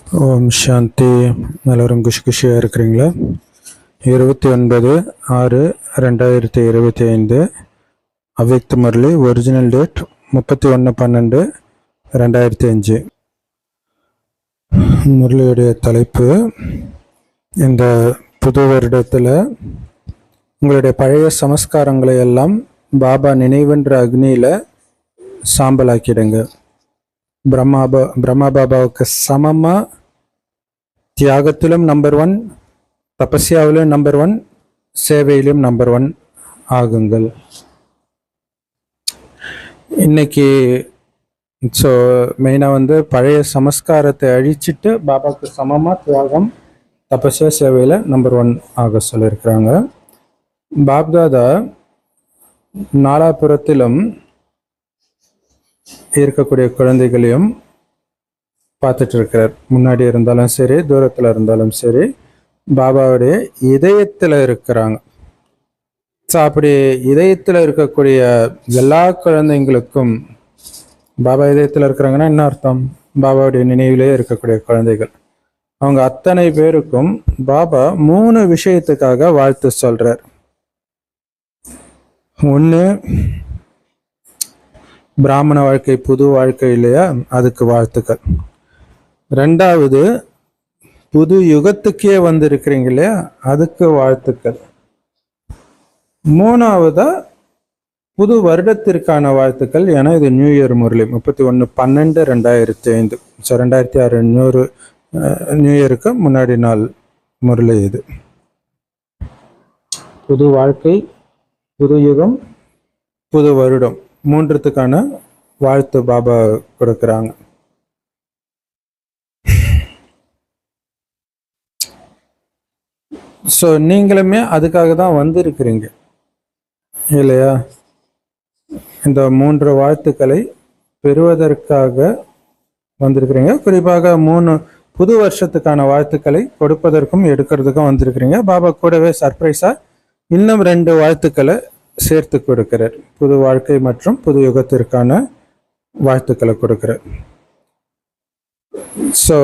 ஓம் சாந்தி. எல்லோரும் குஷியாக இருக்கிறீங்களா? 29/6/2025 அவ்யக்த முரளி. Original date 31/12/2005. முரளியுடைய தலைப்பு, இந்த புது வருடத்தில் உங்களுடைய பழைய சமஸ்காரங்களை எல்லாம் பாபா நினைவென்ற அக்னியில் சாம்பலாக்கிடுங்க. பிரம்மா பாபாவுக்கு சமமாக தியாகத்திலும் நம்பர் 1, தபஸ்யாவிலும் நம்பர் 1, சேவையிலும் நம்பர் 1 ஆகுங்கள். இன்னைக்கு மெயினாக பழைய சமஸ்காரத்தை அழிச்சிட்டு பாபாவுக்கு சமமாக தியாகம், தபஸ்யா, சேவையில் நம்பர் 1 ஆக சொல்லியிருக்கிறாங்க. பாப்தாதா நாலாபுரத்திலும் இருக்கக்கூடிய குழந்தைகளையும் பார்த்துட்டு இருக்கிறார். முன்னாடி இருந்தாலும் சரி, தூரத்தில் இருந்தாலும் சரி, பாபாவுடைய இதயத்தில் இருக்கிறாங்க. ஸோ அப்படி இதயத்தில் இருக்கக்கூடிய எல்லா குழந்தைங்களுக்கும், பாபா இதயத்தில் இருக்கிறாங்கன்னா என்ன அர்த்தம்? பாபாவுடைய நினைவிலே இருக்கக்கூடிய குழந்தைகள், அவங்க அத்தனை பேருக்கும் பாபா 3 விஷயத்துக்காக வாழ்த்து சொல்றார். ஒன்று, பிராமண வாழ்க்கை, புது வாழ்க்கை இல்லையா, அதுக்கு வாழ்த்துக்கள். 2வது, புது யுகத்துக்கே வந்திருக்கிறீங்க இல்லையா, அதுக்கு வாழ்த்துக்கள். 3வதா, புது வருடத்திற்கான வாழ்த்துக்கள். ஏன்னா இது நியூ இயர் முரளி. 31/12/2005. 2006 நியூ இயருக்கு முன்னாடி நாள் முரளி இது. புது வாழ்க்கை, புது யுகம், புது வருடம், 3த்துக்கான வாழ்த்து பாபா கொடுக்குறாங்க. ஸோ நீங்களுமே அதுக்காக தான் வந்திருக்கிறீங்க இல்லையா? இந்த 3 வாழ்த்துக்களை பெறுவதற்காக வந்திருக்கிறீங்க. குறிப்பாக 3 புது வருஷத்துக்கான வாழ்த்துக்களை கொடுப்பதற்கும் எடுக்கிறதுக்கும் வந்திருக்கிறீங்க. பாபா கூடவே சர்ப்ரைஸா இன்னும் 2 வாழ்த்துக்களை சேர்த்து கொடுக்கிறார். புது வாழ்க்கை மற்றும் புது யுகத்திற்கான வாழ்த்துக்களை கொடுக்கிறார். ஸோ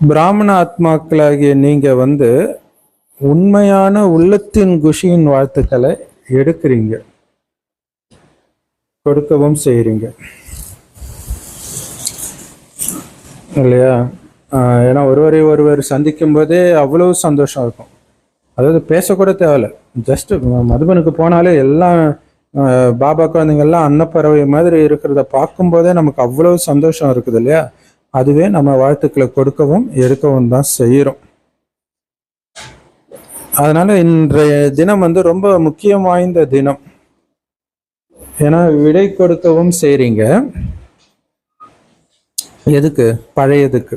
பிராமண ஆத்மாக்களாகிய நீங்க உண்மையான உள்ளத்தின் குஷியின் வாழ்த்துக்களை எடுக்கிறீங்க, கொடுக்கவும் செய்கிறீங்க இல்லையா? ஏன்னா ஒருவர் சந்திக்கும் போதே அவ்வளவு சந்தோஷம் இருக்கும். அதாவது பேசக்கூட தேவையில்ல, ஜஸ்ட் மதுபனுக்கு போனாலே எல்லாம் பாபா குழந்தைங்கள்லாம் அன்னப்பறவை மாதிரி இருக்கிறத பார்க்கும்போதே நமக்கு அவ்வளவு சந்தோஷம் இருக்குது இல்லையா? அதுவே நம்ம வாழ்த்துக்களை கொடுக்கவும் எடுக்கவும் தான் செய்கிறோம். அதனால இன்றைய தினம் ரொம்ப முக்கியம் வாய்ந்த தினம். ஏன்னா விடை கொடுக்கவும் செய்றீங்க. எதுக்கு? பழையதுக்கு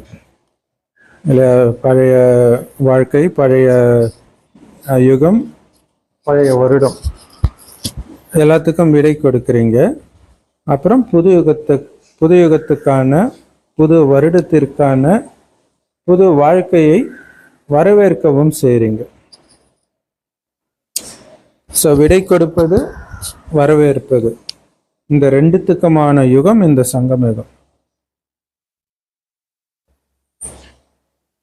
இல்லை, பழைய வாழ்க்கை, பழைய யுகம், பழைய வருடம், எல்லாத்துக்கும் விடை கொடுக்குறீங்க. அப்புறம் புது யுகத்துக்கான, புது வருடத்திற்கான, புது வாழ்க்கையை வரவேற்கவும் செய்றீங்க. ஸோ விடை கொடுப்பது, வரவேற்பது, இந்த 2த்துக்குமான யுகம் இந்த சங்கம் யுகம்.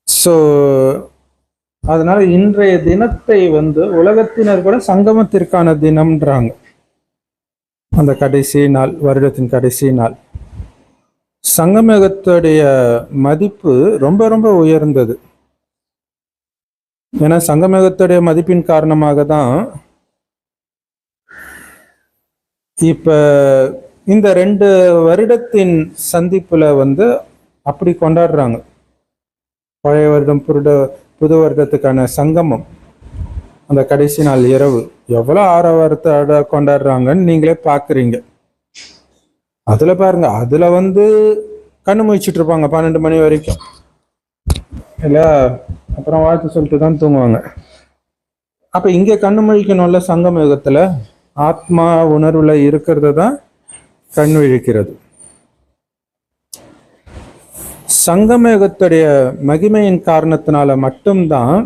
ஸோ அதனால இன்றைய தினத்தை உலகத்தினர் கூட சங்கமத்திற்கான தினம்ன்றாங்க. அந்த கடைசி நாள், வருடத்தின் கடைசி நாள். சங்கமயுகத்துடைய மதிப்பு ரொம்ப ரொம்ப உயர்ந்தது. ஏன்னா சங்கமயுகத்துடைய மதிப்பின் காரணமாக தான் இப்ப இந்த 2 வருடத்தின் சந்திப்புல அப்படி கொண்டாடுறாங்க. பழைய வருடம், புது வருடத்துக்கான சங்கமம், அந்த கடைசி நாள் இரவு எவ்வளவு ஆரவாரத்தை கொண்டாடுறாங்கன்னு நீங்களே பாக்குறீங்க. அதுல பாருங்க, அதுல கண்ணு முழிச்சிட்டு இருப்பாங்க 12 மணி வரைக்கும் இல்ல, அப்புறம் வாழ்த்து சொல்லிட்டு தான் தூங்குவாங்க. அப்ப இங்க கண்ணு முழிக்கணும்ல. சங்கம யுகத்துல ஆத்மா உணர்வுல இருக்கிறது தான் கண் விழிக்கிறது. சங்கம யுகத்துடைய மகிமையின் காரணத்தினால மட்டும்தான்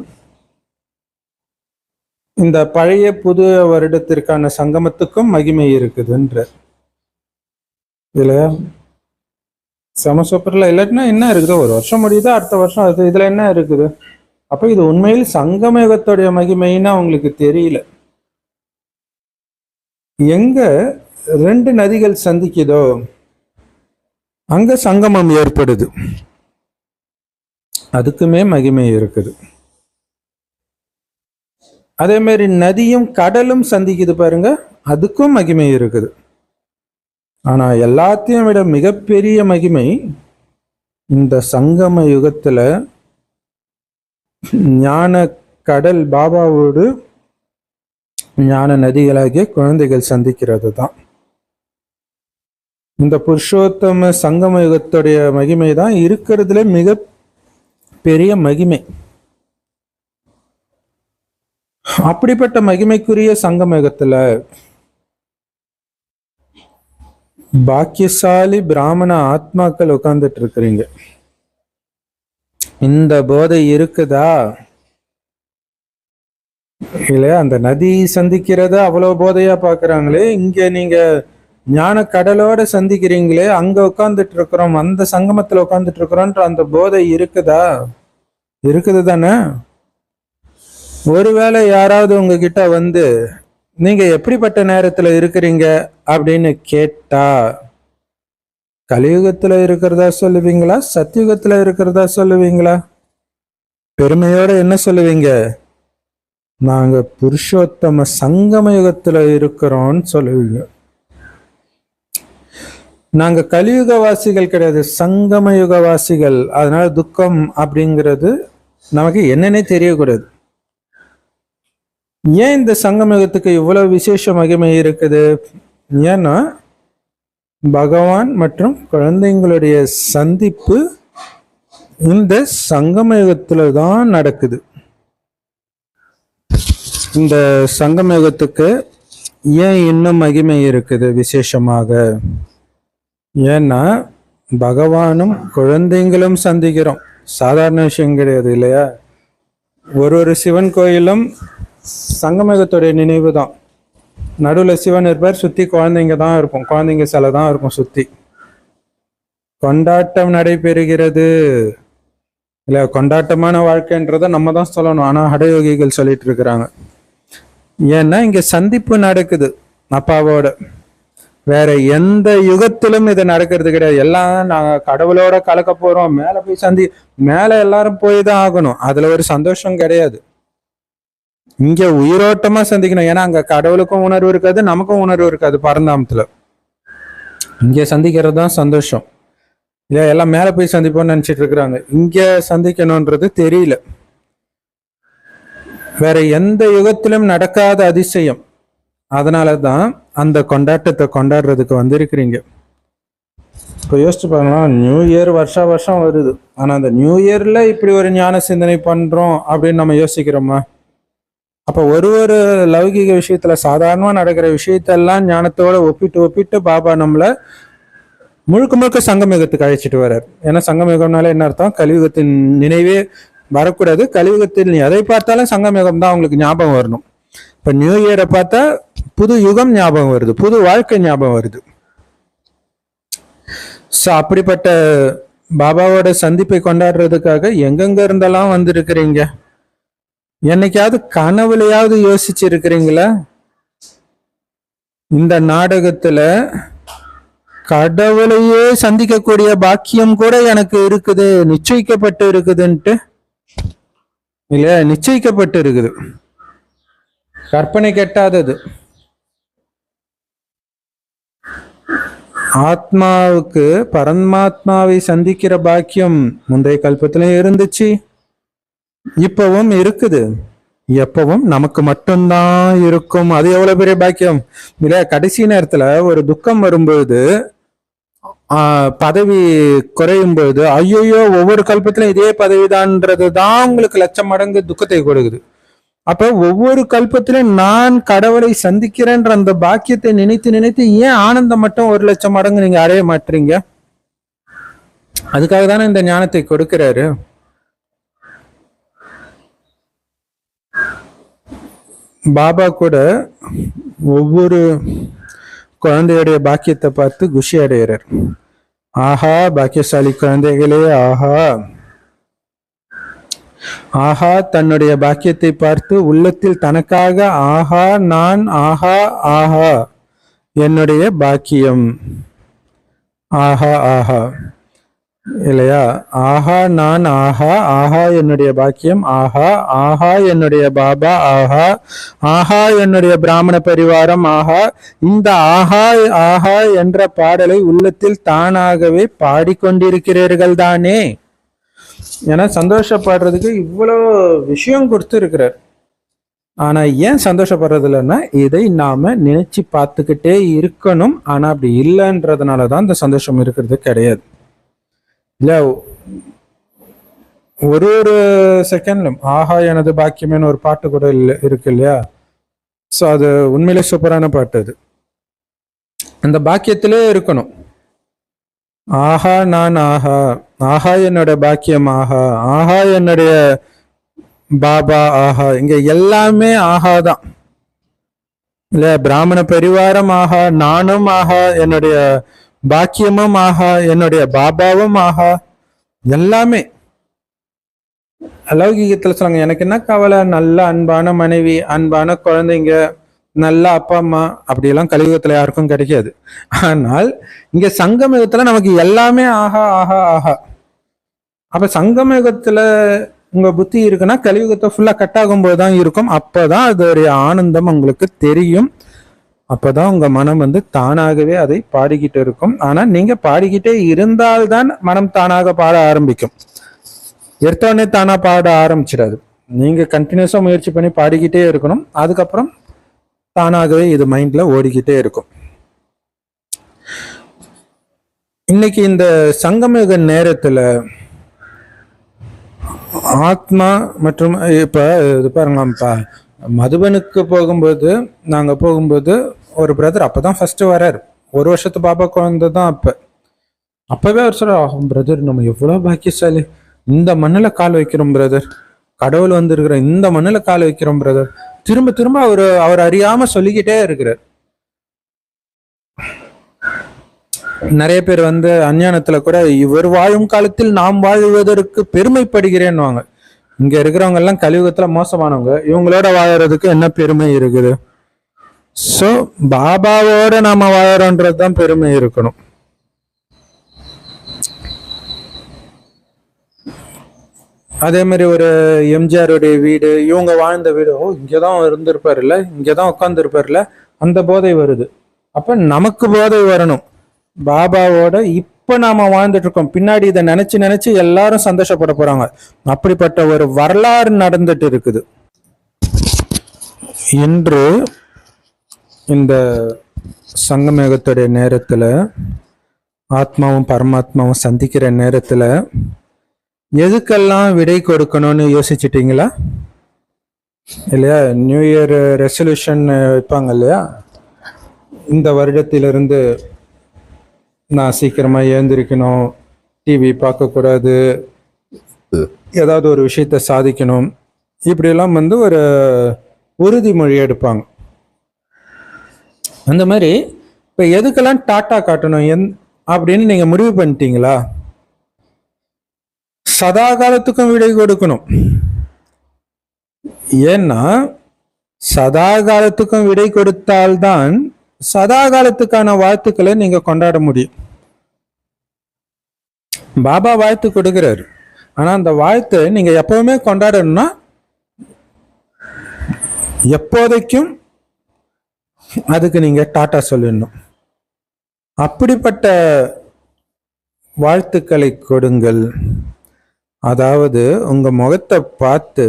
இந்த பழைய புது வருடத்திற்கான சங்கமத்துக்கும் மகிமை இருக்குதுன்ற இல்லையா? செம சூப்பர்ல. இல்லாட்டினா என்ன இருக்குது, ஒரு வருஷம் முடியுது, அடுத்த வருஷம் அது, இதுல என்ன இருக்குது? அப்ப இது உண்மையில் சங்கம யுகத்துடைய மகிமைன்னா உங்களுக்கு தெரியல. எங்க ரெண்டு நதிகள் சந்திக்குதோ அங்க சங்கமம் ஏற்படுது, அதுக்குமே மகிமை இருக்குது. அதே மாதிரி நதியும் கடலும் சந்திக்குது பாருங்க, அதுக்கும் மகிமை இருக்குது. ஆனா எல்லாத்தையும் விட மிகப்பெரிய மகிமை இந்த சங்கம யுகத்துல ஞான கடல் பாபாவோடு ஞான நதிகளாகிய குழந்தைகள் சந்திக்கிறது தான். இந்த புருஷோத்தம சங்கம யுகத்துடைய மகிமை தான் இருக்கிறதுல மிக பெரிய மகிமை. அப்படிப்பட்ட மகிமைக்குரிய சங்கம யுகத்துல பாக்கியசாலி பிராமண ஆத்மாக்கள் உட்கார்ந்துட்டு இருக்கிறீங்க. இந்த போதை இருக்குதா இல்லையா? அந்த நதி சந்திக்கிறத அவ்வளவு போதையா பாக்குறாங்களே, இங்க நீங்க ஞான கடலோட சந்திக்கிறீங்களே, அங்க உட்கார்ந்துட்டு இருக்கிறோம், அந்த சங்கமத்துல உட்கார்ந்துட்டு இருக்கிறோன்ற அந்த போதை இருக்குதா? இருக்குது தானே? ஒருவேளை யாராவது உங்ககிட்ட வந்து நீங்க எப்படிப்பட்ட நேரத்துல இருக்கிறீங்க அப்படின்னு கேட்டா, கலியுகத்துல இருக்கிறதா சொல்லுவீங்களா, சத்தியுகத்துல இருக்கிறதா சொல்லுவீங்களா? பெருமையோட என்ன சொல்லுவீங்க? நாங்க புருஷோத்தம சங்கம யுகத்துல இருக்கிறோம்னு சொல்லுவீங்க. நாங்க கலியுகவாசிகள் கிடையாது, சங்கம யுகவாசிகள். அதனால துக்கம் அப்படிங்கிறது நமக்கு என்னன்னே தெரியக்கூடாது. ஏன் இந்த சங்கம யுகத்துக்கு இவ்வளவு விசேஷ மகிமை இருக்குது? ஏன்னா பகவான் மற்றும் குழந்தைங்களுடைய சந்திப்பு இந்த சங்கம யுகத்துல தான் நடக்குது. இந்த சங்கம யுகத்துக்கு ஏன் இன்னும் மகிமை இருக்குது விசேஷமாக? ஏன்னா பகவானும் குழந்தைங்களும் சந்திக்கிறோம், சாதாரண விஷயம் கிடையாது இல்லையா? ஒரு சிவன் கோயிலும் சங்கமயுகத்துடைய நினைவு தான். நடுவில் சிவன் இருப்பார், சுத்தி குழந்தைங்க தான் இருக்கும், குழந்தைங்க சிலை தான் இருக்கும் சுத்தி. கொண்டாட்டம் நடைபெறுகிறது இல்ல, கொண்டாட்டமான வாழ்க்கைன்றத நம்ம தான் சொல்லணும், ஆனா ஹடயோகிகள் சொல்லிட்டு இருக்கிறாங்க. ஏன்னா இங்க சந்திப்பு நடக்குது அப்பாவோட. வேற எந்த யுகத்திலும் இது நடக்கிறது கிடையாது. எல்லாம் நாங்க கடவுளோட கலக்க போறோம், மேல போய் மேல எல்லாரும் போய் தான் ஆகணும், அதுல ஒரு சந்தோஷம் கிடையாது. இங்க உயிரோட்டமா சந்திக்கணும். ஏன்னா அங்க கடவுளுக்கும் உணர்வு இருக்காது, நமக்கும் உணர்வு இருக்காது பரந்தாமத்துல. இங்க சந்திக்கிறது தான் சந்தோஷம். இல்ல எல்லாம் மேல போய் சந்திப்போம்னு நினைச்சிட்டு இருக்கிறாங்க, இங்க சந்திக்கணும்ன்றது தெரியல. வேற எந்த யுகத்திலும் நடக்காத அதிசயம். அதனாலதான் அந்த கொண்டாட்டத்தை கொண்டாடுறதுக்கு வந்திருக்கிறீங்க. இப்போ யோசிச்சு பாருங்களா, நியூ இயர் வருஷம் வருது, ஆனா அந்த நியூ இயர்ல இப்படி ஒரு ஞான சிந்தனை பண்றோம் அப்படின்னு நம்ம யோசிக்கிறோமா? அப்ப ஒரு லௌகிக விஷயத்துல சாதாரணமா நடக்கிற விஷயத்தெல்லாம் ஞானத்தோட ஒப்பிட்டு பாபா நம்மள முழுக்க முழுக்க சங்கமயுகத்துக்கு அழைச்சிட்டு வர்றார். ஏன்னா சங்கமயுகம்னால என்ன அர்த்தம்? கலியுகத்தின் நினைவே வரக்கூடாது. கலியுகத்தில் நீ எதை பார்த்தாலும் சங்கமயுகம் தான் உங்களுக்கு ஞாபகம் வரணும். இப்ப நியூ இயரை பார்த்தா புது யுகம் ஞாபகம் வருது, புது வாழ்க்கை ஞாபகம் வருது. ஸோ அப்படிப்பட்ட பாபாவோட சந்திப்பை கொண்டாடுறதுக்காக எங்கெங்க இருந்தெல்லாம் வந்திருக்கிறீங்க. என்னைக்காவது கனவுலையாவது யோசிச்சு இருக்கிறீங்களா? இந்த நாடகத்துல கடவுளையே சந்திக்கக்கூடிய பாக்கியம் கூட எனக்கு இருக்குது, நிச்சயிக்கப்பட்டு இருக்குதுன்ட்டு இல்லையா? நிச்சயிக்கப்பட்டு இருக்குது, கற்பனை கெட்டாதது. ஆத்மாவுக்கு பரமாத்மாவை சந்திக்கிற பாக்கியம் முந்தைய கல்பத்திலும் இருந்துச்சு, இப்பவும் இருக்குது, எப்பவும் நமக்கு மட்டும்தான் இருக்கும். அது எவ்வளவு பெரிய பாக்கியம் இல்லையா? கடைசி நேரத்துல ஒரு துக்கம் வரும்பொழுது, பதவி குறையும் பொழுது, ஐயோயோ ஒவ்வொரு கல்பத்திலும் இதே பதவிதான்ன்றது தான் உங்களுக்கு லட்சம் மடங்கு துக்கத்தை கொடுக்குது. அப்ப ஒவ்வொரு கல்பத்திலும் நான் கடவுளை சந்திக்கிறேன்ற அந்த பாக்கியத்தை நினைத்து ஏன் ஆனந்தம் மட்டும் 1,00,000 மடங்கு நீங்க அடைய மாட்டீங்க? அதுக்காக தானே இந்த ஞானத்தை கொடுக்கிறாரு. பாபா கூட ஒவ்வொரு குழந்தையுடைய பாக்கியத்தை பார்த்து குஷி அடைகிறார். ஆஹா பாக்கியசாலி குழந்தைகளே, ஆஹா ஆஹா, தன்னுடைய பாக்கியத்தை பார்த்து உள்ளத்தில் தனக்காக ஆஹா நான், ஆஹா ஆஹா என்னுடைய பாக்கியம், ஆஹா ஆஹா இல்லையா? ஆஹா நான், ஆஹா ஆஹா என்னுடைய பாக்கியம், ஆஹா ஆஹா என்னுடைய பாபா, ஆஹா ஆஹா என்னுடைய பிராமண பரிவாரம், ஆஹா. இந்த ஆஹா ஆஹா என்ற பாடலை உள்ளத்தில் தானாகவே பாடிக்கொண்டிருக்கிறீர்கள் தானே? ஏன்னா சந்தோஷப்படுறதுக்கு இவ்வளோ விஷயம் கொடுத்து இருக்கிறார். ஆனா ஏன் சந்தோஷப்படுறது இல்லைன்னா, இதை நாம நினைச்சு பார்த்துக்கிட்டே இருக்கணும். ஆனா அப்படி இல்லைன்றதுனாலதான் இந்த சந்தோஷம் இருக்கிறது கிடையாது. இல்ல, ஒரு ஒரு செகண்ட்லும் ஆஹா எனது பாக்கியமேன்னு ஒரு பாட்டு கூட இருக்கு இல்லையா? ஸோ அது உண்மையிலே சூப்பரான பாட்டு. அது அந்த பாக்கியத்திலே இருக்கணும். ஆஹா நான், ஆஹா ஆஹா என்னோட பாக்கியம், ஆஹா ஆஹா என்னுடைய பாபா, ஆஹா. இங்க எல்லாமே ஆஹா தான் இல்ல. பிராமண பரிவாரம் ஆஹா, நானும் ஆஹா, என்னுடைய பாக்கியமும் ஆஹா, என்னுடைய பாபாவும் ஆஹா, எல்லாமே. அலௌகிகத்துல சொல்லுங்க, எனக்கு என்ன கவலை, நல்ல அன்பான மனைவி, அன்பான குழந்தைங்க, நல்ல அப்பா அம்மா, அப்படியெல்லாம் கலியுகத்துல யாருக்கும் கிடைக்காது. ஆனால் இங்க சங்கம யுகத்துல நமக்கு எல்லாமே ஆஹா ஆஹா ஆஹா. அப்ப சங்கம யுகத்துல உங்க புத்தி இருக்குன்னா கலியுகத்தை ஃபுல்லா கட் ஆகும்போது தான் இருக்கும். அப்பதான் அதோடைய ஆனந்தம் உங்களுக்கு தெரியும். அப்பதான் உங்க மனம் தானாகவே அதை பாடிக்கிட்டு இருக்கும். ஆனா நீங்க பாடிக்கிட்டே இருந்தால்தான் மனம் தானாக பாட ஆரம்பிக்கும். எடுத்தோடனே தானா பாட ஆரம்பிச்சிடாது. நீங்க கண்டினியூஸா முயற்சி பண்ணி பாடிக்கிட்டே இருக்கணும். அதுக்கப்புறம் தானாகவே இது மைண்ட்ல ஓடிக்கிட்டே இருக்கும். இன்னைக்கு இந்த சங்கமயுக நேரத்துல ஆத்மா மற்றும் இப்ப இது பாருங்களாம்ப்பா, மதுபனுக்கு போகும்போது, நாங்க போகும்போது ஒரு பிரதர் அப்பதான் ஃபர்ஸ்ட் வர்றாரு. ஒரு வருஷத்து பாப்பா குழந்தை தான். அப்பவே அவர் சொல்ற, பிரதர் நம்ம எவ்வளவு பாக்கியசாலி, இந்த மண்ணுல கால் வைக்கிறோம் பிரதர், கடவுள் இருக்கிற இந்த மண்ணுல கால் வைக்கிறோம் பிரதர். திரும்ப திரும்ப அவர் அறியாம சொல்லிக்கிட்டே இருக்கிறார். நிறைய பேர் அஞ்ஞானத்துல கூட இவர் வாழும் காலத்தில் நாம் வாழ்வதற்கு பெருமைப்படுகிறேன்னுவாங்க. இங்க இருக்கிறவங்க எல்லாம் கலியுகத்துல மோசமானவங்க, இவங்களோட வாழறதுக்கு என்ன பெருமை இருக்குது? சோ பாபாவோட நாம வாழறோன்றதுதான் பெருமை இருக்கணும். அதே மாதிரி ஒரு எம்ஜிஆருடைய வீடு, இவங்க வாழ்ந்த வீடு, இங்கதான் இருந்திருப்பாருல்ல, இங்கதான் உட்கார்ந்து இருப்பாருல்ல, அந்த போதை வருது. அப்ப நமக்கு போதை வரணும். பாபாவோட இப்ப நாம வாழ்ந்துட்டு இருக்கோம். பின்னாடி இதை நினைச்சு நினைச்சு எல்லாரும் சந்தோஷப்பட போறாங்க. அப்படிப்பட்ட ஒரு வரலாறு நடந்துட்டு இருக்குது. இன்று இந்த சங்கமேகத்துடைய நேரத்துல, ஆத்மாவும் பரமாத்மாவும் சந்திக்கிற நேரத்துல எதுக்கெல்லாம் விடை கொடுக்கணும்னு யோசிச்சுட்டீங்களா? இல்லையா? நியூ இயர் ரெசல்யூஷன் வைப்பாங்க இல்லையா? இந்த வருடத்திலிருந்து நான் சீக்கிரமா எழுந்திருக்கணும், டிவி பார்க்கக்கூடாது, ஏதாவது ஒரு விஷயத்த சாதிக்கணும், இப்படியெல்லாம் ஒரு உறுதிமொழி எடுப்பாங்க. அந்த மாதிரி இப்ப எதுக்கெல்லாம் டாட்டா காட்டணும் அப்படின்னு நீங்க முடிவு பண்ணிட்டீங்களா? சதா காலத்துக்கும் விடை கொடுக்கணும். ஏன்னா சதா காலத்துக்கும் விடை கொடுத்தால்தான் சதா காலத்துக்கான வாழ்த்துக்களை நீங்க கொண்டாட முடியும். பாபா வாழ்த்து கொடுக்கிறாரு, ஆனா அந்த வாழ்த்து நீங்க எப்பவுமே கொண்டாடணும்னா எப்போதைக்கும் அதுக்கு நீங்க டாட்டா சொல்லணும். அப்படிப்பட்ட வாழ்த்துக்களை கொடுங்கள். அதாவது உங்க முகத்தை பார்த்து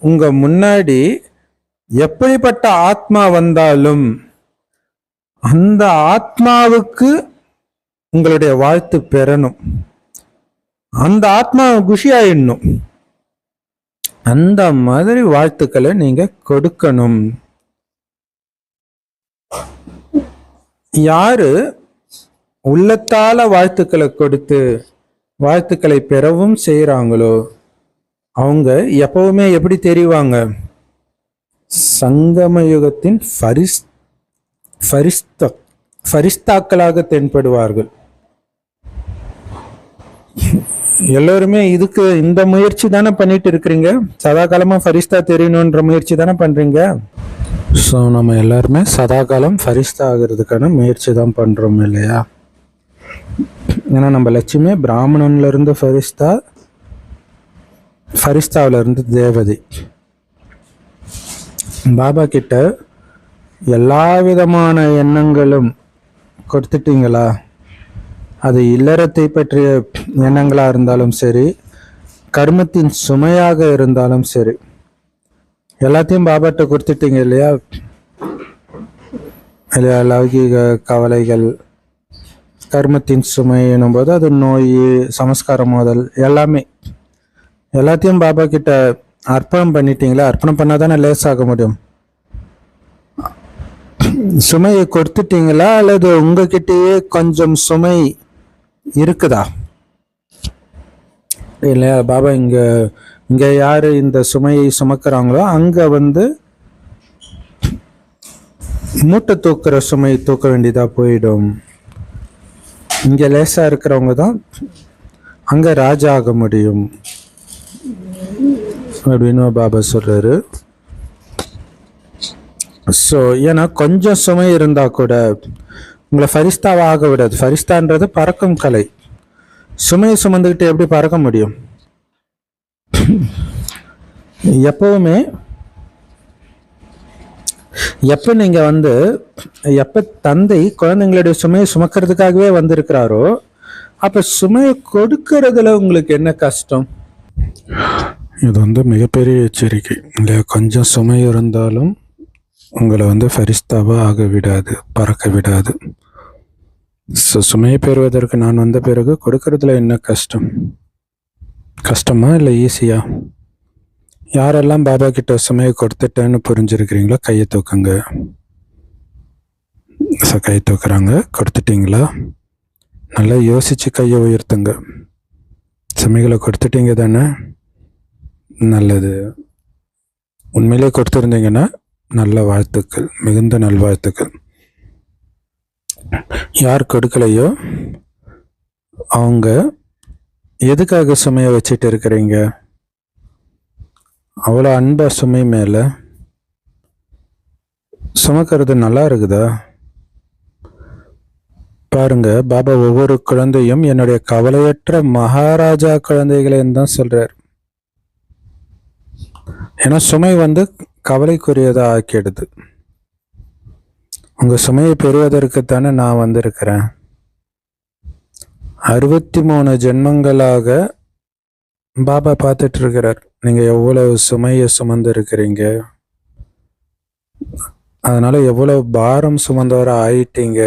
உங்க முன்னாடி எப்படிப்பட்ட ஆத்மா வந்தாலும் அந்த ஆத்மாவுக்கு உங்களுடைய வாழ்த்து பெறணும். அந்த ஆத்மா குஷி ஆயிடணும். அந்த மாதிரி வாழ்த்துக்களை நீங்க கொடுக்கணும். யாரு உள்ளத்தால வாழ்த்துக்களை கொடுத்து வாழ்த்துக்களை பெறவும் செய்யறாங்களோ அவங்க எப்பவுமே எப்படி தெரிவாங்க? சங்கம யுகத்தின் ஃபரிஸ்தாக்களாக தென்படுவார்கள். எல்லோருமே இதுக்கு இந்த முயற்சி தானே பண்ணிட்டு இருக்கிறீங்க. சதா காலமா ஃபரிஸ்தா தெரியணுன்ற முயற்சி தானே பண்றீங்க. ஸோ நம்ம எல்லாருமே சதா காலம் ஃபரிஸ்தா ஆகிறதுக்கான முயற்சி தான் பண்றோம் இல்லையா? ஏன்னா நம்ம லட்சியமே பிராமணன்ல இருந்து ஃபரிஸ்தா, ஃபரிஸ்தாவில இருந்து தேவதை. பாபா கிட்ட எல்லா விதமான எண்ணங்களும் கொடுத்துட்டீங்களா? அது இல்லறத்தை பற்றிய எண்ணங்களாக இருந்தாலும் சரி, கர்மத்தின் சுமையாக இருந்தாலும் சரி, எல்லாத்தையும் பாபாட்ட கொடுத்துட்டீங்க இல்லையா? இல்லையா? லௌகீக கவலைகள், கர்மத்தின் சுமை எனும்போது அது நோய், சமஸ்காரம் முதல் எல்லாத்தையும் பாபா கிட்ட அர்ப்பணம் பண்ணிட்டீங்களா? அர்ப்பணம் பண்ணாதானே லேசாக முடியும். சுமையை கொடுத்துட்டீங்களா அல்லது உங்ககிட்டயே கொஞ்சம் சுமை இருக்குதா? இல்லையா? பாபா இங்க யாரு இந்த சுமையை சுமக்கிறாங்களோ அங்க மூட்டை தூக்குற சுமை தூக்க வேண்டியதா போயிடும். இங்க லேசா இருக்கிறவங்க தான் அங்க ராஜா ஆக முடியும் அப்படின்னு பாபா சொல்றாரு. ஸோ ஏன்னா கொஞ்சம் சுமை இருந்தா கூட உங்களை ஃபரிஸ்தாவா ஆக விடாது. ஃபரிஸ்தான்றது பறக்கும் கலை. சுமையை சுமந்துக்கிட்டு எப்படி பறக்க முடியும்? எப்பவுமே எப்ப தந்தை குழந்தைங்களுடைய சுமையை சுமக்கிறதுக்காகவே வந்திருக்கிறாரோ அப்ப சுமையை கொடுக்கறதுல உங்களுக்கு என்ன கஷ்டம்? இது மிகப்பெரிய எச்சரிக்கை இல்லையா? கொஞ்சம் சுமை இருந்தாலும் உங்களை ஃபரிஸ்தாவா ஆக விடாது, பறக்க விடாது. சுமையை பெறுவதற்கு நான் வந்த பிறகு கொடுக்கறதுல என்ன கஷ்டம்? கஷ்டமா இல்லை ஈஸியா? யாரெல்லாம் பாபா கிட்ட சுமையை கொடுத்துட்டேன்னு புரிஞ்சிருக்கிறீங்களோ கையை தூக்குங்க. கை தூக்குறாங்க. கொடுத்துட்டீங்களா? நல்லா யோசிச்சு கையை உயர்த்துங்க. சுமைகளை கொடுத்துட்டீங்க தானே? நல்லது. உண்மையிலே கொடுத்துருந்தீங்கன்னா நல்ல வாழ்த்துக்கள், மிகுந்த நல்வாழ்த்துக்கள். யார் கொடுக்கலையோ அவங்க எதுக்காக சுமையை வச்சுட்டு இருக்கிறீங்க? அவ்வளோ அன்பா சுமை மேல சுமக்கிறது நல்லா இருக்குதா? பாருங்க, பாபா ஒவ்வொரு குழந்தையும் என்னுடைய கவலையற்ற மகாராஜா குழந்தைகளேன்னு தான் சொல்றார். ஏன்னா சுமை கவலைக்குரியதா ஆக்கிடுது. உங்க சுமையை பெறுவதற்குத்தானே நான் வந்திருக்கிறேன். 63 ஜென்மங்களாக பாபா பார்த்துட்டு இருக்கிறார். நீங்க எவ்வளவு சுமையை சுமந்து இருக்கிறீங்க, அதனால எவ்வளவு பாரம் சுமந்தவர ஆயிட்டீங்க.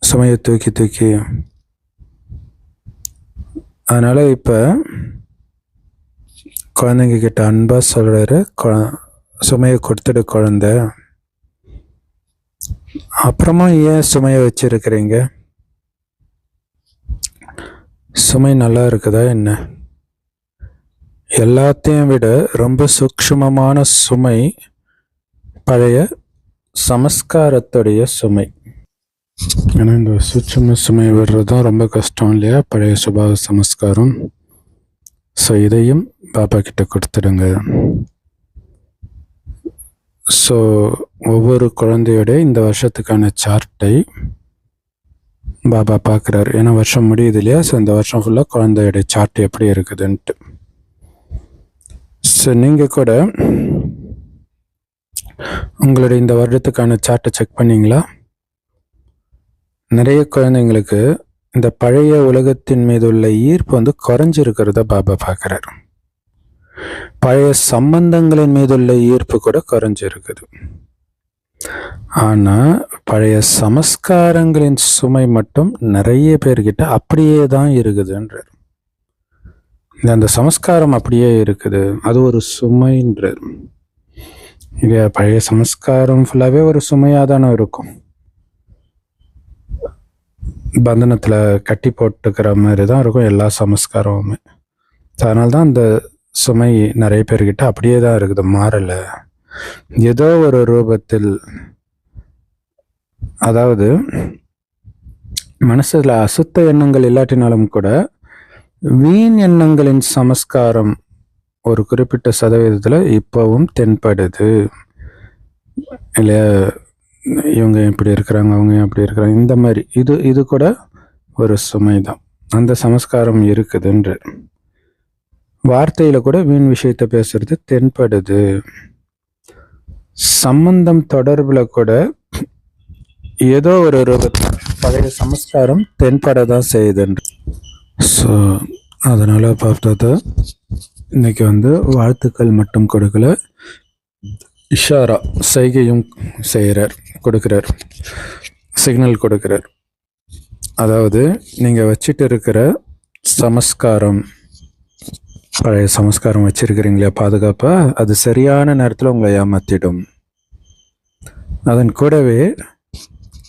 சுமையை தூக்கி தூக்கி. அதனால இப்ப குழந்தைங்க கிட்ட அன்பா சொல்றாரு, சுமையை கொடுத்துடு குழந்தை. அப்புறமா ஏன் சுமையை வச்சிருக்கிறீங்க? சுமை நல்லா இருக்குதா என்ன? எல்லாத்தையும் விட ரொம்ப சூக்ஷ்மமான சுமை பழைய சமஸ்காரத்துடைய சுமை. ஏன்னா இந்த சூட்சும சுமை விடுறது தான் ரொம்ப கஷ்டம் இல்லையா? பழைய சுபாவ சமஸ்காரம். ஸோ இதையும் பாபா கிட்ட கொடுத்துடுங்க. ஸோ ஒவ்வொரு குழந்தையோட இந்த வருஷத்துக்கான சார்ட்டை பாபா பார்க்குறாரு. ஏன்னா வருஷம் முடியுது இல்லையா? ஸோ இந்த வருஷம் ஃபுல்லாக குழந்தையோட சார்ட் எப்படி இருக்குதுன்ட்டு. ஸோ நீங்கள் கூட உங்களுடைய இந்த வருடத்துக்கான சார்ட்டை செக் பண்ணீங்களா? நிறைய குழந்தைங்களுக்கு இந்த பழைய உலகத்தின் மீது உள்ள ஈர்ப்பு குறைஞ்சிருக்கிறத பாபா பார்க்குறாரு. பழைய சம்பந்தங்களின் மீது உள்ள ஈர்ப்பு கூட குறைஞ்சிருக்குது. ஆனா பழைய சமஸ்காரங்களின் சுமை மட்டும் நிறைய பேர்கிட்ட அப்படியே தான் இருக்குதுன்றார். அந்த சமஸ்காரம் அப்படியே இருக்குது, அது ஒரு சுமைன்றார். இல்லையா? பழைய சமஸ்காரம் ஃபுல்லாவே ஒரு சுமையாக தானே இருக்கும். பந்தனத்துல கட்டி போட்டுக்கிற மாதிரி தான் இருக்கும் எல்லா சமஸ்காரமுமே. அதனால்தான் அந்த சுமை நிறைய பேர்கிட்ட அப்படியே தான் இருக்குது, மாறல. ஏதோ ஒரு ரூபத்தில், அதாவது மனசுல அசுத்த எண்ணங்கள் இல்லாட்டினாலும் கூட வீண் எண்ணங்களின் சமஸ்காரம் ஒரு குறிப்பிட்ட சதவீதத்தில் இப்போவும் தென்படுது இல்லையா. இவங்க இப்படி இருக்கிறாங்க, அவங்க அப்படி இருக்கிறாங்க, இந்த மாதிரி இது கூட ஒரு சுமை தான். அந்த சமஸ்காரம் இருக்குதுன்ற வார்த்தையில கூட வீண் விஷயத்த பேசுறது தென்படுது. சம்பந்தம் தொடர்புல கூட ஏதோ ஒரு ரூபத்தில் பழைய சமஸ்காரம் தென்படதான் செய்யுதுன்ற. ஸோ அதனால பார்த்தா இன்னைக்கு வாழ்த்துக்கள் மட்டும் கொடுக்கல, இஷாரா செய்கையும் கொடுக்கிறார், சிக்னல் கொடுக்கிறார். அதாவது நீங்கள் வச்சுட்டு இருக்கிற சமஸ்காரம், பழைய சமஸ்காரம் வச்சிருக்கிறீங்களா பாதுகாப்பா, அது சரியான நேரத்தில் உங்களை ஏமாத்திடும். அதன் கூடவே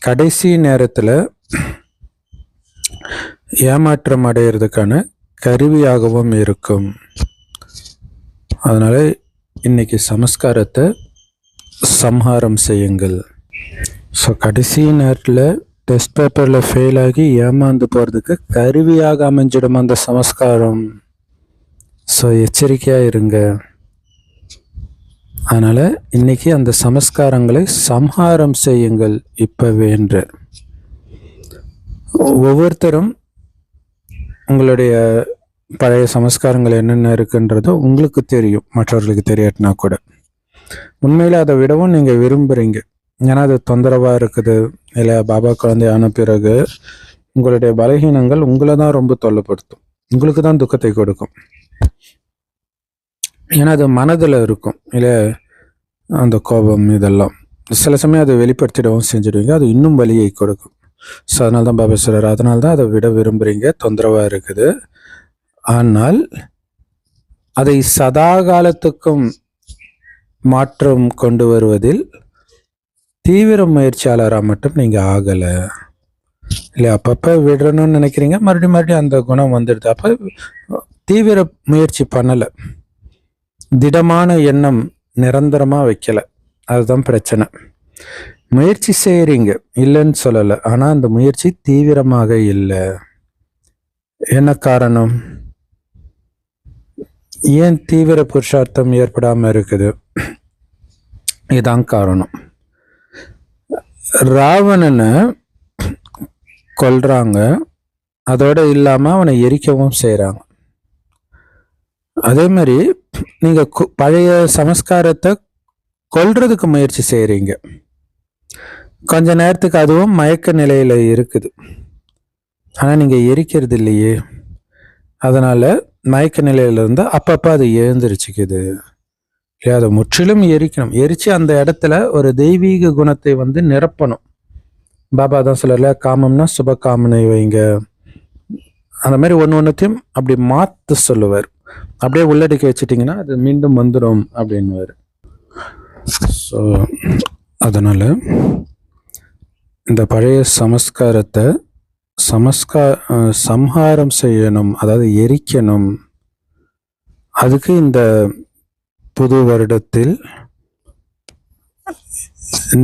கடைசி நேரத்தில் ஏமாற்றம் அடைகிறதுக்கான கருவியாகவும் இருக்கும். அதனால இன்னைக்கு சமஸ்காரத்தை சம்ஹாரம் செய்யுங்கள். ஸோ கடைசி நேரத்தில் டெஸ்ட் பேப்பரில் ஃபெயில் ஆகி ஏமாந்து போகிறதுக்கு கருவியாக அமைஞ்சிடும் அந்த சமஸ்காரம். ஸோ எச்சரிக்கையாக இருங்க. அதனால் இன்னைக்கு அந்த சமஸ்காரங்களை சம்ஹாரம் செய்யுங்கள் இப்போவேன்ற. ஒவ்வொருத்தரும் உங்களுடைய பழைய சமஸ்காரங்கள் என்னென்ன இருக்குன்றதோ உங்களுக்கு தெரியும், மற்றவர்களுக்கு தெரியாட்டினா கூட. உண்மையில் அதை விடவும் நீங்கள் விரும்புகிறீங்க, ஏன்னா அது தொந்தரவாக இருக்குது. இல்லை பாபா குழந்தையான பிறகு உங்களுடைய பலகீனங்கள் உங்களை தான் ரொம்ப தொல்லைப்படுத்தும், உங்களுக்கு தான் துக்கத்தை கொடுக்கும். ஏன்னா அது மனதில் இருக்கும் இல்லை, அந்த கோபம் இதெல்லாம் சில சமயம் அதை வெளிப்படுத்திடவும் செஞ்சுடுவீங்க, அது இன்னும் வலியை கொடுக்கும். ஸோ அதனால தான் பாபா சொல்கிறார், அதனால தான் அதை விட விரும்புகிறீங்க, தொந்தரவாக இருக்குது. ஆனால் அதை சதா காலத்துக்கும் மாற்றம் கொண்டு வருவதில் தீவிர முயற்சியாளராக மட்டும் நீங்கள் ஆகலை இல்லை. அப்பப்போ விடணும்னு நினைக்கிறீங்க, மறுபடியும் அந்த குணம் வந்துடுது. அப்போ தீவிர முயற்சி பண்ணலை, திடமான எண்ணம் நிரந்தரமாக வைக்கலை, அதுதான் பிரச்சனை. முயற்சி செய்கிறீங்க, இல்லைன்னு சொல்லலை, ஆனால் அந்த முயற்சி தீவிரமாக இல்லை. என்ன காரணம்? ஏன் தீவிர புருஷார்த்தம் ஏற்படாமல் இருக்குது? இதுதான் காரணம். ராவணனை கொல்றாங்க, அதோட இல்லாமல் அவனை எரிக்கவும் செய்கிறாங்க. அதே மாதிரி நீங்கள் பழைய சமஸ்காரத்தை கொல்றதுக்கு முயற்சி செய்கிறீங்க, கொஞ்ச நேரத்துக்கு அதுவும் மயக்க நிலையில் இருக்குது, ஆனால் நீங்கள் எரிக்கிறது இல்லையே. அதனால் மயக்க நிலையில் இருந்தால் அப்பப்போ அது எழுந்திரிச்சிக்குது இல்லையா. அதை முற்றிலும் எரிக்கணும், எரித்து அந்த இடத்துல ஒரு தெய்வீக குணத்தை நிரப்பணும். பாபா தான் சொல்லல, காமம்னா சுப காமனை வைங்க, அந்த மாதிரி ஒன்றுத்தையும் அப்படி மாற்ற சொல்லுவார். அப்படியே உள்ளடக்கி வச்சிட்டிங்கன்னா அது மீண்டும் வந்துடும் அப்படின்னுவார். ஸோ அதனால் இந்த பழைய சமஸ்காரத்தை சம்ஹாரம் செய்யணும், அதாவது எரிக்கணும். அதுக்கு இந்த புது வருடத்தில்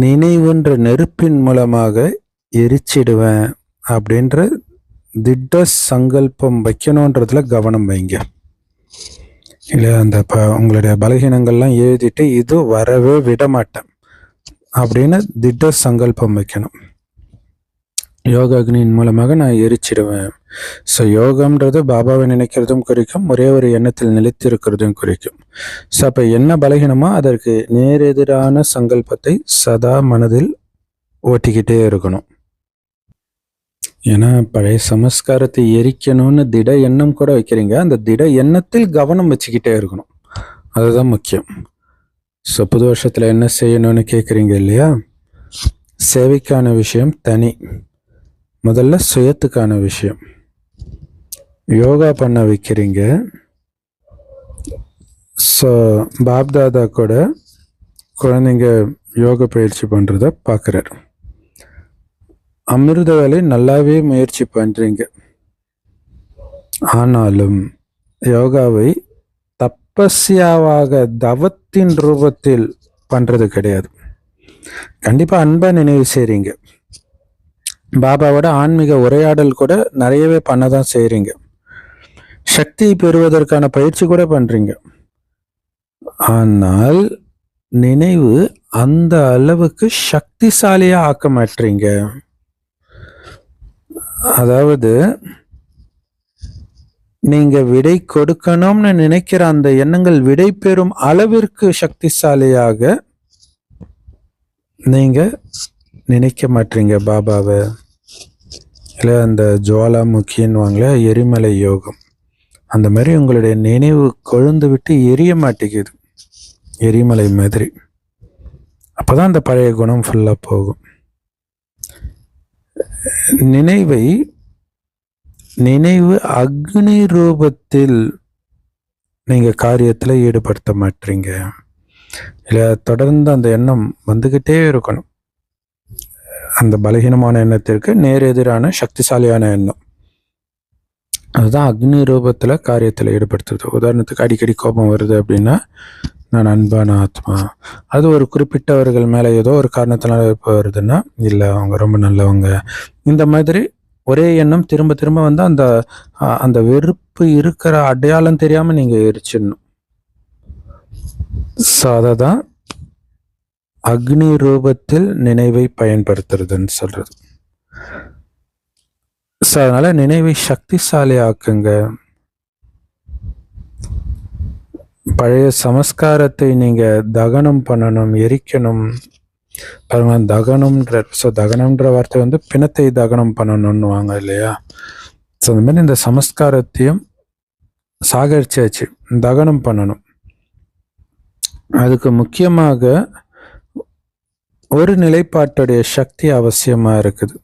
நினைவுன்ற நெருப்பின் மூலமாக எரிச்சிடுவேன் அப்படின்ற திட்ட சங்கல்பம் வைக்கணுன்றதுல கவனம் வைங்க. இல்லை உங்களுடைய பலகீனங்கள்லாம் எழுதிட்டு இது வரவே விட மாட்டேன் அப்படின்னு திட்ட சங்கல்பம் வைக்கணும். யோக அக்னியின் மூலமாக நான் எரிச்சிடுவேன். ஸோ யோகம்ன்றது பாபாவை நினைக்கிறதும் குறிக்கும், ஒரே ஒரு எண்ணத்தில் நிலைத்திருக்கிறதும் குறிக்கும். ஸோ அப்போ என்ன பலகீனமோ அதற்கு நேரெதிரான சங்கல்பத்தை சதா மனதில் ஓட்டிக்கிட்டே இருக்கணும். ஏன்னா பழைய சமஸ்காரத்தை எரிக்கணும்னு திட எண்ணம் கூட வைக்கிறீங்க, அந்த திட எண்ணத்தில் கவனம் வச்சுக்கிட்டே இருக்கணும், அதுதான் முக்கியம். ஸோ புது வருஷத்தில் என்ன செய்யணும்னு கேட்குறீங்க இல்லையா. சேவைக்கான விஷயம் தனி, முதல்ல சுயத்துக்கான விஷயம். யோகா பண்ண வைக்கிறீங்க. ஸோ பாப்தாதா கூட குழந்தைங்க யோகா பயிற்சி பண்ணுறத பார்க்குறாரு. அமிர்த வேலை நல்லாவே முயற்சி பண்ணுறீங்க, ஆனாலும் யோகாவை தபஸ்யாவாக தவத்தின் ரூபத்தில் பண்ணுறது கிடையாது. கண்டிப்பாக அன்பாக நினைவு செய்கிறீங்க, பாபாவோட ஆன்மீக உரையாடல் கூட நிறையவே பண்ண தான் செய்கிறீங்க. சக்தி பெறுவதற்கான பயிற்சி கூட பண்ணுறீங்க. ஆனால் நினைவு அந்த அளவுக்கு சக்திசாலியாக ஆக்க மாட்டீங்க. அதாவது நீங்க விடை கொடுக்கணும்னு நினைக்கிற அந்த எண்ணங்கள் விடை பெறும் அளவிற்கு சக்திசாலியாக நீங்க நினைக்க மாட்டீங்க பாபாவை. இல்லை அந்த ஜுவாலாமுக்கின்னுவாங்களே எரிமலை யோகம், அந்த மாதிரி உங்களுடைய நினைவு கொழுந்து விட்டு எரிய மாட்டேங்குது, எரிமலை மாதிரி. அப்போதான் அந்த பழைய குணம் ஃபுல்லாக போகும். நினைவு அக்னி ரூபத்தில் நீங்கள் காரியத்தில் ஈடுபடுத்த மாட்டீங்க. இல்லை தொடர்ந்து அந்த எண்ணம் வந்துக்கிட்டே இருக்கணும். அந்த பலகீனமான எண்ணத்திற்கு நேர் எதிரான சக்திசாலியான எண்ணம், அதுதான் அக்னி ரூபத்தில் காரியத்தில் ஈடுபடுத்துறது. உதாரணத்துக்கு அடிக்கடி கோபம் வருது அப்படின்னா, நான் அன்பான ஆத்மா, அது ஒரு குறிப்பிட்டவர்கள் மேலே ஏதோ ஒரு காரணத்தினால இப்போ வருதுன்னா, இல்லை அவங்க ரொம்ப நல்லவங்க, இந்த மாதிரி ஒரே எண்ணம் திரும்ப திரும்ப வந்து அந்த அந்த வெறுப்பு இருக்கிற அடையாளம் தெரியாமல் நீங்கள் எரிச்சிடணும். ஸோ அதை தான் அக்னி ரூபத்தில் நினைவை பயன்படுத்துறதுன்னு சொல்கிறது. ஸோ அதனால் நினைவை சக்திசாலி ஆக்குங்க. பழைய சமஸ்காரத்தை நீங்கள் தகனம் பண்ணணும், எரிக்கணும். பாருங்க, தகனம்ன்ற வார்த்தை வந்து பிணத்தை தகனம் பண்ணணும்னு வாங்க இல்லையா. ஸோ அந்த மாதிரி இந்த சமஸ்காரத்தையும் சாகரிச்சாச்சு, தகனம் பண்ணணும். அதுக்கு முக்கியமாக ஒரு நிலைப்பாட்டுடைய சக்தி அவசியமாக இருக்குது.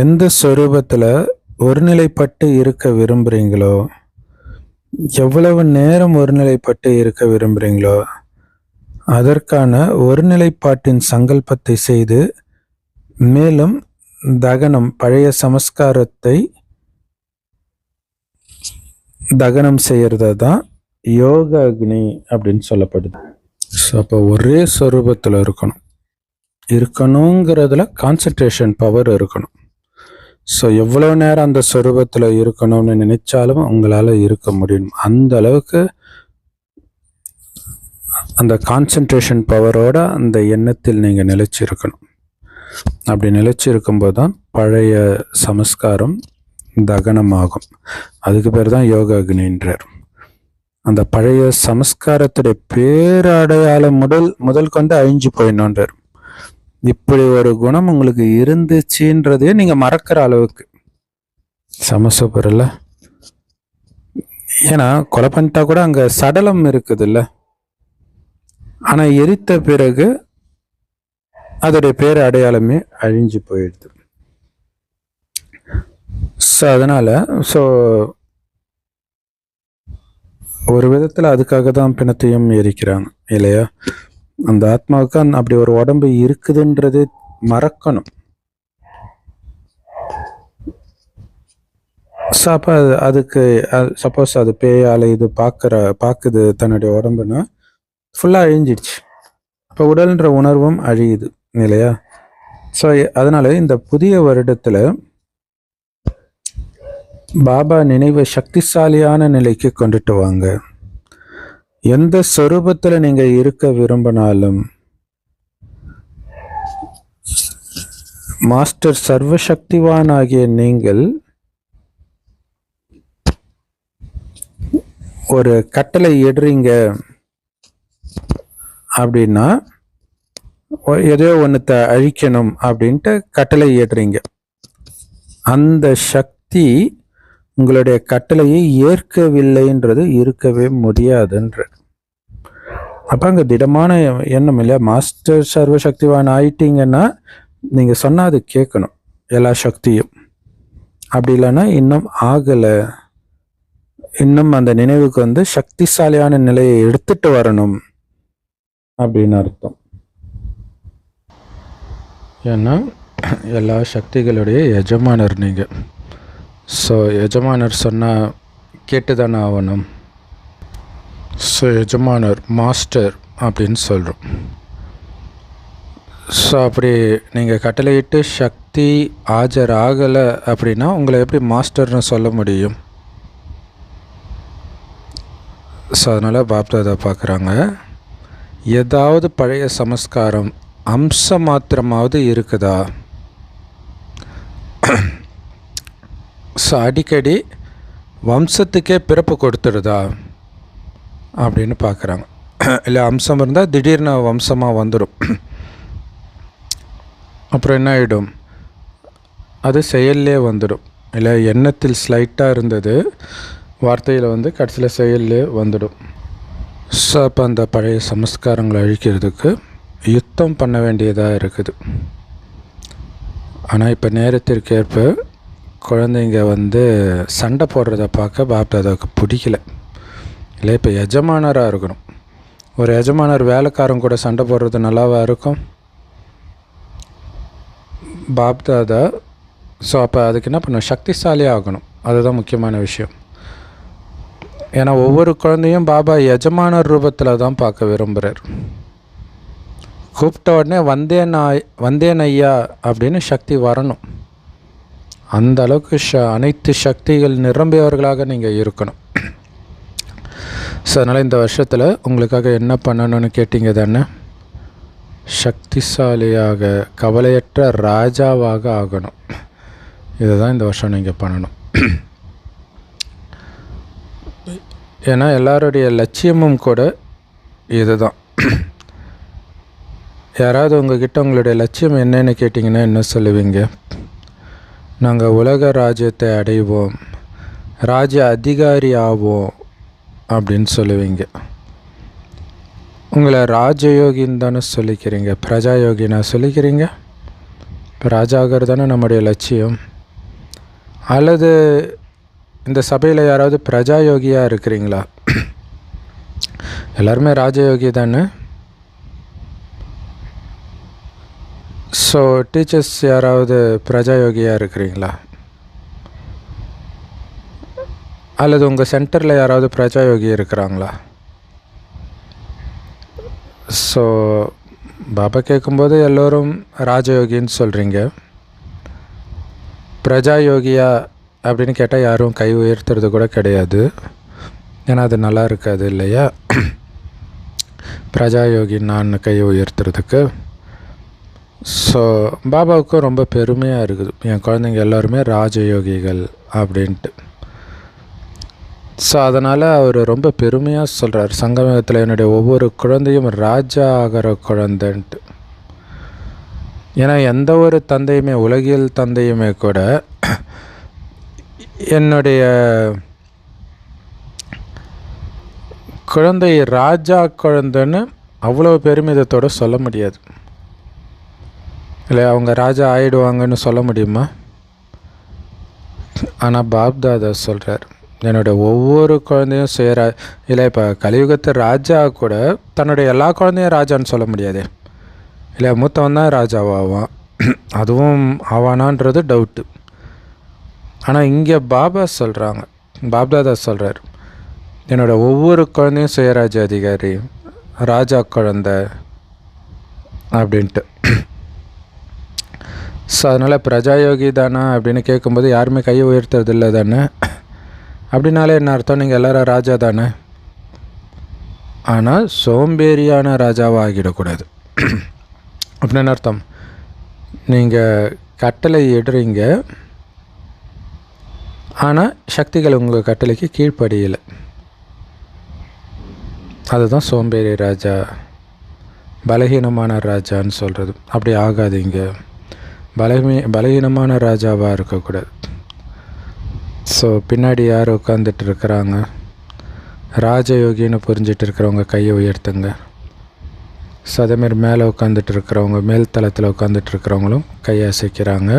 எந்த சொரூபத்தில் ஒருநிலைப்பட்டு இருக்க விரும்புகிறீங்களோ, எவ்வளவு நேரம் ஒருநிலைப்பட்டு இருக்க விரும்புகிறீங்களோ, அதற்கான ஒருநிலைப்பாட்டின் சங்கல்பத்தை செய்து மேலும் தகனம், பழைய சமஸ்காரத்தை தகனம் செய்யறது தான் யோக அக்னி அப்படின்னு சொல்லப்படுது. ஸோ அப்போ ஒரே சொரூபத்தில் இருக்கணுங்கிறதுல கான்சன்ட்ரேஷன் பவர் இருக்கணும். ஸோ எவ்வளோ நேரம் அந்த சொரூபத்தில் இருக்கணும்னு நினைச்சாலும் உங்களால் இருக்க முடியும். அந்த அளவுக்கு அந்த கான்சன்ட்ரேஷன் பவரோட அந்த எண்ணத்தில் நீங்கள் நிலைச்சிருக்கணும். அப்படி நிலைச்சிருக்கும்போது தான் பழைய சமஸ்காரம் தகனமாகும். அதுக்கு பேர் தான் யோக அக்னின்றார். அந்த பழைய சமஸ்காரத்துடைய பேரடையாளம் முதல் கொண்டு அழிஞ்சு போயிடணுன்றார். இப்படி ஒரு குணம் உங்களுக்கு இருந்துச்சுன்றதே நீங்கள் மறக்கிற அளவுக்கு சமசூப்பர் இல்லை. ஏன்னா கொலை பண்ணிட்டா கூட அங்கே சடலம் இருக்குது இல்லை, ஆனால் எரித்த பிறகு அதோடைய பேர் அடையாளமே அழிஞ்சு போயிடுது. ஸோ அதனால் ஒரு விதத்தில் அதுக்காக தான் பிணத்தையும் எரிக்கிறாங்க இல்லையா. அந்த ஆத்மாவுக்கு அப்படி ஒரு உடம்பு இருக்குதுன்றது மறக்கணும். ஸோ அப்போ அதுக்கு சப்போஸ் அது பேயால் இது பார்க்குது தன்னுடைய உடம்புன்னா ஃபுல்லாக அழிஞ்சிடுச்சு. இப்போ உடல்ன்ற உணர்வும் அழியுது இல்லையா. ஸோ அதனால இந்த புதிய வருடத்தில் பாபா நினைவை சக்திசாலியான நிலைக்கு கொண்டுட்டு வாங்க. எந்த சொரூபத்தில் நீங்கள் இருக்க விரும்பினாலும் மாஸ்டர் சர்வசக்திவான் ஆகிய நீங்கள் ஒரு கட்டளை இடுறீங்க அப்படின்னா, ஏதோ ஒன்றத்தை அழிக்கணும் அப்படின்ட்டு கட்டளை ஏற்றுறீங்க. அந்த சக்தி உங்களுடைய கட்டளையை ஏற்கவில்லைன்றது இருக்கவே முடியாதுன்ற. அப்போ அங்கே திடமான எண்ணம் இல்லையா. மாஸ்டர் சர்வசக்திவான் ஆயிட்டீங்கன்னா நீங்கள் சொன்னால் அது கேட்கணும் எல்லா சக்தியும். அப்படி இல்லைன்னா இன்னும் ஆகலை, இன்னும் அந்த நினைவுக்கு வந்து சக்திசாலியான நிலையை எடுத்துட்டு வரணும் அப்படின்னு அர்த்தம். ஏன்னா எல்லா சக்திகளுடைய எஜமானர் நீங்கள். ஸோ எஜமானர் சொன்னால் கேட்டு தானே ஆகணும். ஸோ எஜமானர் மாஸ்டர் அப்படின்னு சொல்கிறோம். ஸோ அப்படி நீங்கள் கட்டளையிட்டு சக்தி ஆஜர் ஆகலை அப்படின்னா உங்களை எப்படி மாஸ்டர்னு சொல்ல முடியும்? ஸோ அதனால் பாப்தாதா பார்க்குறாங்க, ஏதாவது பழைய சமஸ்காரம் அம்சம் மாத்திரமாவது இருக்குதா? ஸோ அடிக்கடி வம்சத்துக்கே பிறப்பு கொடுத்துடுதா அப்படின்னு பார்க்குறாங்க. இல்லை அம்சம் இருந்தால் திடீர்னு வம்சமாக வந்துடும். அப்புறம் என்ன ஆகிடும்? அது செயல்லே வந்துடும். இல்லை எண்ணத்தில் ஸ்லைட்டாக இருந்தது, வார்த்தையில் வந்து கடைசியில் செயல்லே வந்துடும். ஸோ அப்போ அந்த பழைய சமஸ்காரங்களை அழிக்கிறதுக்கு யுத்தம் பண்ண வேண்டியதாக இருக்குது. ஆனால் இப்போ நேரத்திற்கேற்ப குழந்தைங்க வந்து சண்டை போடுறத பார்க்க பாப்தாதாவுக்கு பிடிக்கல. இல்லை இப்போ எஜமானராக இருக்கணும். ஒரு எஜமானர் வேலைக்காரன் கூட சண்டை போடுறது நல்லாவா இருக்கும்? பாப்தாதா ஸோ அப்போ அதுக்கு என்ன பண்ணணும்? சக்திசாலியாக ஆகணும். அதுதான் முக்கியமான விஷயம். ஏன்னா ஒவ்வொரு குழந்தையும் பாபா எஜமானர் ரூபத்தில் தான் பார்க்க விரும்புகிறார். கூப்பிட்ட உடனே வந்தேன் ஐயா அப்படின்னு சக்தி வரணும். அந்த அளவுக்கு அனைத்து சக்திகள் நிரம்பியவர்களாக நீங்கள் இருக்கணும். ஸோ அதனால் இந்த வருஷத்தில் உங்களுக்காக என்ன பண்ணணும்னு கேட்டிங்க தானே? சக்திசாலியாக, கவலையற்ற ராஜாவாக ஆகணும். இதை தான் இந்த வருஷம் நீங்கள் பண்ணணும். ஏன்னா எல்லாருடைய லட்சியமும் கூட இது தான். யாராவது உங்ககிட்ட உங்களுடைய லட்சியம் என்னன்னு கேட்டிங்கன்னா என்ன சொல்லுவீங்க? நாங்கள் உலக ராஜ்யத்தை அடைவோம், ராஜ்ய அதிகாரி ஆவோம் அப்படின்னு சொல்லுவீங்க. உங்களை ராஜயோகின்னு தானே சொல்லிக்கிறீங்க, பிரஜாயோகினா சொல்லிக்கிறீங்க. இப்போ ராஜா ஆகிறது தானே நம்முடைய லட்சியம். அல்லது இந்த சபையில் யாராவது பிரஜாயோகியாக இருக்கிறீங்களா? எல்லாருமே ராஜயோகி தானே. ஸோ டீச்சர்ஸ் யாராவது பிரஜாயோகியாக இருக்கிறீங்களா? அல்லது உங்கள் சென்டரில் யாராவது பிரஜாயோகி இருக்கிறாங்களா? ஸோ பாபா கேட்கும்போது எல்லோரும் ராஜயோகின்னு சொல்கிறீங்க. பிரஜாயோகியா அப்படின்னு கேட்டால் யாரும் கை உயர்த்துறது கூட கிடையாது. ஏன்னா அது நல்லா இருக்காது இல்லையா? பிரஜாயோகி நான் கை உயர்த்துறதுக்கு. ஸோ பாபாவுக்கும் ரொம்ப பெருமையாக இருக்குது, என் குழந்தைங்க எல்லாருமே ராஜயோகிகள் அப்படின்ட்டு. ஸோ அதனால் அவர் ரொம்ப பெருமையாக சொல்கிறார், சங்கமத்தில் என்னுடைய ஒவ்வொரு குழந்தையும் ராஜா ஆகிற குழந்தைன்ட்டு. ஏன்னா எந்த ஒரு தந்தையுமே, உலகியல் தந்தையுமே கூட என்னுடைய குழந்தை ராஜா குழந்தைன்னு அவ்வளோ பெருமிதத்தோடு சொல்ல முடியாது. இல்லை அவங்க ராஜா ஆயிடுவாங்கன்னு சொல்ல முடியுமா? ஆனால் பாப்தாதா சொல்கிறார், என்னுடைய ஒவ்வொரு குழந்தையும் செய்கிற. இல்லை இப்போ கலியுகத்து ராஜா கூட தன்னுடைய எல்லா குழந்தையும் ராஜான்னு சொல்ல முடியாது இல்லை. மூத்தவன் தான் ராஜாவான், அதுவும் ஆவானான்றது டவுட்டு. ஆனால் இங்கே பாபா சொல்கிறாங்க, பாப்தாதா சொல்கிறார், என்னோடய ஒவ்வொரு குழந்தையும் சுயராஜ்ய அதிகாரி, ராஜா குழந்தை அப்படின்ட்டு. ஸோ அதனால் பிரஜாயோகி தானா அப்படின்னு கேட்கும்போது யாருமே கையை உயர்த்துறது இல்லை தானே. அப்படின்னாலே என்ன அர்த்தம்? நீங்கள் எல்லோரும் ராஜா தானே. ஆனால் சோம்பேறியான ராஜாவாக ஆகிடக்கூடாது. அப்படின்னு அர்த்தம், நீங்கள் கட்டளை இடுறீங்க, ஆனால் சக்திகள் உங்கள் கட்டளைக்கு கீழ்ப்படியலை. அதுதான் சோம்பேறி ராஜா, பலகீனமான ராஜான்னு சொல்கிறது. அப்படி ஆகாதீங்க, பலகீனமான ராஜாவாக இருக்கக்கூடாது. ஸோ பின்னாடி யார் உட்காந்துட்டு இருக்கிறாங்க? ராஜயோகின்னு புரிஞ்சிட்டு இருக்கிறவங்க கையை உயர்த்துங்க. ஸோ அதேமாரி மேலே உட்காந்துட்டு இருக்கிறவங்க, மேல் தளத்தில் உட்காந்துட்டு இருக்கிறவங்களும் கையை அசைக்கிறாங்க.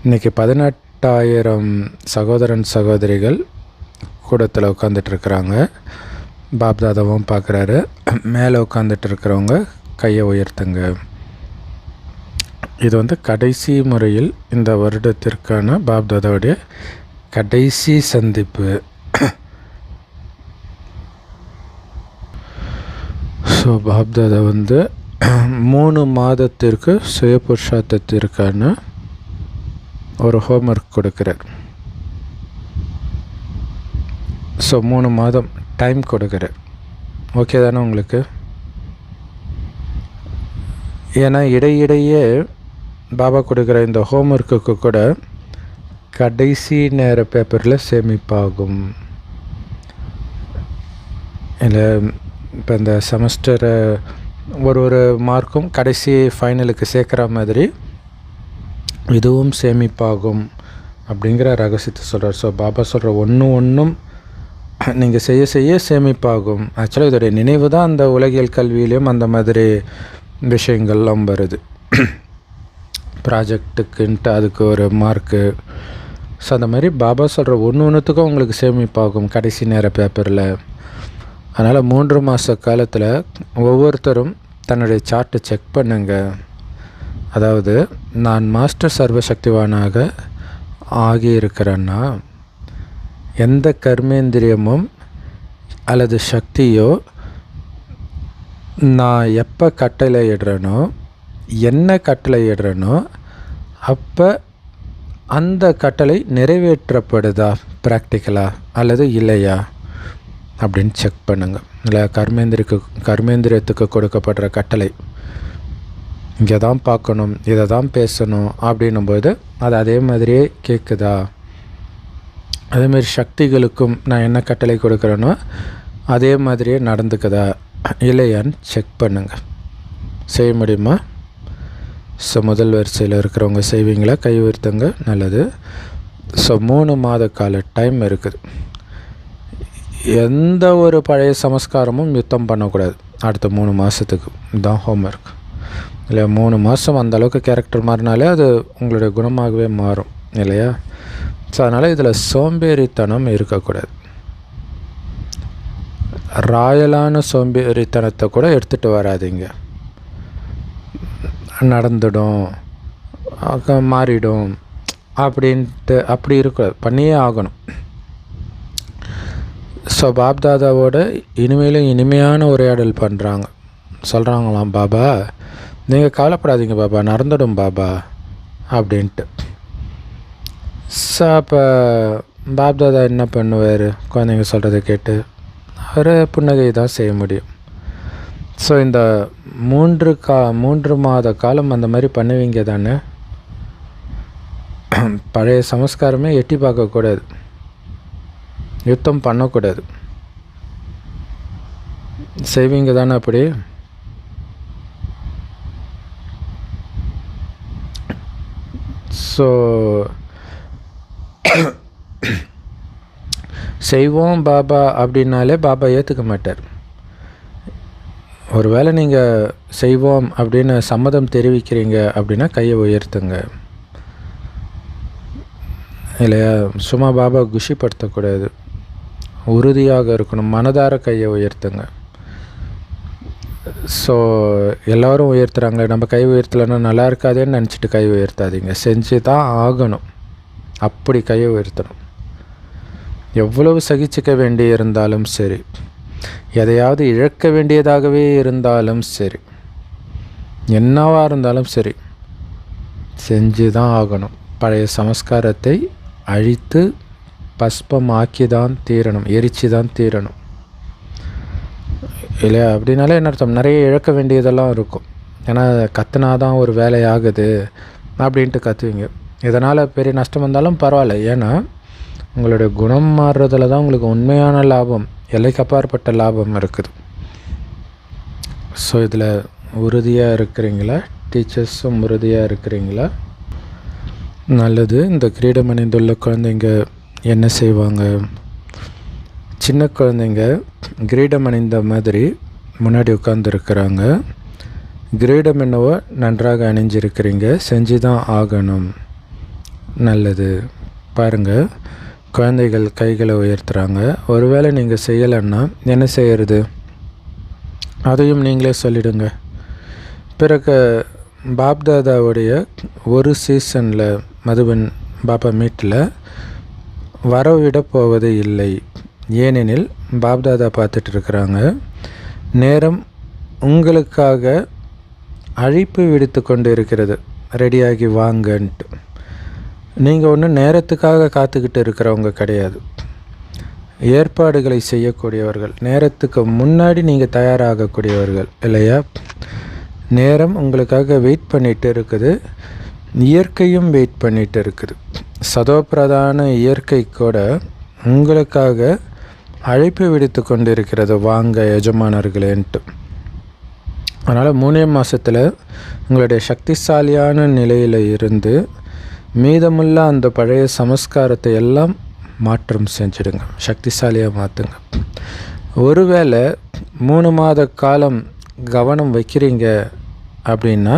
இன்றைக்கி 18,000 சகோதரன் சகோதரிகள் கூடத்தில் உட்காந்துட்ருக்குறாங்க. பாப்தாதாவும் பார்க்குறாரு. மேலே உட்காந்துட்டு இருக்கிறவங்க கையை உயர்த்துங்க. இது வந்து கடைசி முறையில் இந்த வருடத்திற்கான பாப்தாதாவுடைய கடைசி சந்திப்பு. ஸோ பாப்தாதா வந்து 3 மாதத்திற்கு சுய புருஷார்த்தத்திற்கான ஒரு ஹோம்ஒர்க் கொடுக்குறார். ஸோ 3 மாதம் டைம் கொடுக்குறார். ஓகே தானே உங்களுக்கு? ஏன்னா இடையிடையே பாபா கொடுக்குற இந்த ஹோம்ஒர்க்குக்கு கூட கடைசி நேர பேப்பரில் சேமிப்பாகும். இல்லை இப்போ இந்த செமஸ்டரை ஒரு மார்க்கும் கடைசி ஃபைனலுக்கு சேர்க்குற மாதிரி இதுவும் சேமிப்பாகும் அப்படிங்கிற ரகசியத்தை சொல்கிறார். ஸோ பாபா சொல்கிற ஒன்றும் நீங்கள் செய்ய செய்ய சேமிப்பாகும். ஆக்சுவலாக இதோடைய நினைவு தான் அந்த உலகியல் கல்வியிலையும் அந்த மாதிரி விஷயங்கள்லாம் வருது. ப்ராஜெக்ட்டுக்குன்ட்டு அதுக்கு ஒரு மார்க்கு. ஸோ அந்த மாதிரி பாபா சொல்கிற ஒன்றுத்துக்கும் உங்களுக்கு சேமிப்பாகும் கடைசி நேர பேப்பரில். அதனால் 3 மாத காலத்தில் ஒவ்வொருத்தரும் தன்னுடைய சார்ட்டை செக் பண்ணுங்க. அதாவது நான் மாஸ்டர் சர்வசக்திவானாக ஆகியிருக்கிறேன்னா எந்த கர்மேந்திரியமும் அல்லது சக்தியோ நான் எப்போ கட்டளை இடுறேனோ என்ன கட்டளை இடுறேனோ அப்போ அந்த கட்டளை நிறைவேற்றப்படுதா ப்ராக்டிக்கலாக அல்லது இல்லையா அப்படின்னு செக் பண்ணுங்கள். இல்லை கர்மேந்திரியத்துக்கு கொடுக்கப்படுற கட்டளை இங்கே தான் பார்க்கணும், இதை தான் பேசணும் அப்படின்னும்போது அது அதே மாதிரியே கேட்குதா? அதேமாதிரி சக்திகளுக்கும் நான் என்ன கட்டளை கொடுக்குறேனோ அதே மாதிரியே நடந்துக்குதா இல்லையான்னு செக் பண்ணுங்கள். செய்ய முடியுமா? ஸோ முதல் வரிசையில் இருக்கிறவங்க செய்வீங்களா? கை உயர்த்துங்க. நல்லது. ஸோ 3 மாத கால டைம் இருக்குது. எந்த ஒரு பழைய சமஸ்காரமும் யுத்தம் பண்ணக்கூடாது அடுத்த 3 மாதத்துக்கு. இதுதான் ஹோம்ஒர்க். இல்லை 3 மாதம் அந்தளவுக்கு கேரக்டர் மாறினாலே அது உங்களுடைய குணமாகவே மாறும் இல்லையா? ஸோ அதனால் இதில் சோம்பேறித்தனம் இருக்கக்கூடாது. ராயலான சோம்பேறித்தனத்தை கூட எடுத்துகிட்டு வராதிங்க. நடந்துடும், மாறிடும் அப்படின்ட்டு அப்படி இருக்கக்கூடாது. பண்ணியே ஆகணும். ஸோ பாப்தாதாவோட இனிமேலும் இனிமையான உரையாடல் பண்ணுறாங்க. சொல்கிறாங்களாம், பாபா நீங்கள் கவலைப்படாதீங்க பாபா, நடந்துடும் பாபா அப்படின்ட்டு. ஸோ அப்போ பாப்தாதா என்ன பண்ணுவார்? குழந்தைங்க சொல்கிறத கேட்டு அவர் புன்னகை தான் செய்ய முடியும். ஸோ இந்த 3 மாத காலம் அந்த மாதிரி பண்ணுவீங்க தானே? பழைய சமஸ்காரமே எட்டி பார்க்கக்கூடாது, யுத்தம் பண்ணக்கூடாது. செய்வீங்க தானே அப்படி? ஸோ செய்வோம் பாபா அப்படின்னாலே பாபா ஏற்றுக்க மாட்டார். ஒருவேளை நீங்கள் செய்வோம் அப்படின்னு சம்மதம் தெரிவிக்கிறீங்க அப்படின்னா கையை உயர்த்துங்க இல்லையா? சும்மா பாபா குஷிப்படுத்தக்கூடாது, உறுதியாக இருக்கணும். மனதார கையை உயர்த்துங்க. ஸோ எல்லோரும் உயர்த்துறாங்க, நம்ம கை உயர்த்தலைன்னா நல்லா இருக்காதேன்னு நினச்சிட்டு கை உயர்த்தாதீங்க. செஞ்சு தான் ஆகணும். அப்படி கையை உயர்த்தணும். எவ்வளவு சகிச்சிக்க வேண்டி இருந்தாலும் சரி, எதையாவது இழக்க வேண்டியதாகவே இருந்தாலும் சரி, என்னவாக இருந்தாலும் சரி, செஞ்சு தான் ஆகணும். பழைய சமஸ்காரத்தை அழித்து பஸ்பமாக்கி தான் தீரணும், எரிச்சு தான் தீரணும் இல்லையா? அப்படின்னாலே என்ன அர்த்தம்? நிறைய இழக்க வேண்டியதெல்லாம் இருக்கும். ஏன்னா கத்துனா தான் ஒரு வேலையாகுது அப்படின்ட்டு கத்துவீங்க. இதனால் பெரிய நஷ்டம் வந்தாலும் பரவாயில்ல. ஏன்னா உங்களுடைய குணம் மாறுறதுல தான் உங்களுக்கு உண்மையான லாபம், எல்லைக்கு அப்பாற்பட்ட லாபம் இருக்குது. ஸோ இதில் உறுதியாக இருக்கிறீங்களா? டீச்சர்ஸும் உறுதியாக இருக்கிறீங்களா? நல்லது. இந்த கிரீடம் அணிந்துள்ள குழந்தைங்க என்ன செய்வாங்க? சின்ன குழந்தைங்க கிரீடம் அணிந்த மாதிரி முன்னாடி உட்காந்துருக்குறாங்க. கிரீடம் என்னவோ நன்றாக அணிஞ்சிருக்கிறீங்க, செஞ்சு தான் ஆகணும். நல்லது. பாருங்கள், குழந்தைகள் கைகளை உயர்த்துறாங்க. ஒருவேளை நீங்கள் செய்யலைன்னா என்ன செய்கிறது? அதையும் நீங்களே சொல்லிடுங்க. பிறகு பாப்தாதாவுடைய ஒரு சீசனில் மதுபன் பாபா மீட்டில் வரவிட போவது இல்லை. ஏனெனில் பாப்தாதா பார்த்துட்டு இருக்கிறாங்க. நேரம் உங்களுக்காக அழைப்பு விடுத்து கொண்டு இருக்கிறது, ரெடியாகி வாங்கன்ட்டு. நீங்கள் ஒன்றும் நேரத்துக்காக காத்துக்கிட்டு இருக்கிறவங்க கிடையாது, ஏற்பாடுகளை செய்யக்கூடியவர்கள், நேரத்துக்கு முன்னாடி நீங்கள் தயாராகக்கூடியவர்கள் இல்லையா? நேரம் உங்களுக்காக வெயிட் பண்ணிகிட்டு இருக்குது, இயற்கையும் வெயிட் பண்ணிகிட்டு இருக்குது. சதோப்பிரதான இயற்கை கூட உங்களுக்காக அழைப்பு விடுத்து கொண்டு இருக்கிறது, வாங்க எஜமானர்களேன்ட்டு. அதனால் 3 மாதத்தில் உங்களுடைய சக்திசாலியான நிலையில் இருந்து மீதமுள்ள அந்த பழைய சமஸ்காரத்தை எல்லாம் மாற்றம் செஞ்சிடுங்க, சக்திசாலியாக மாற்றுங்க. ஒருவேளை 3 மாத காலம் கவனம் வைக்கிறீங்க அப்படின்னா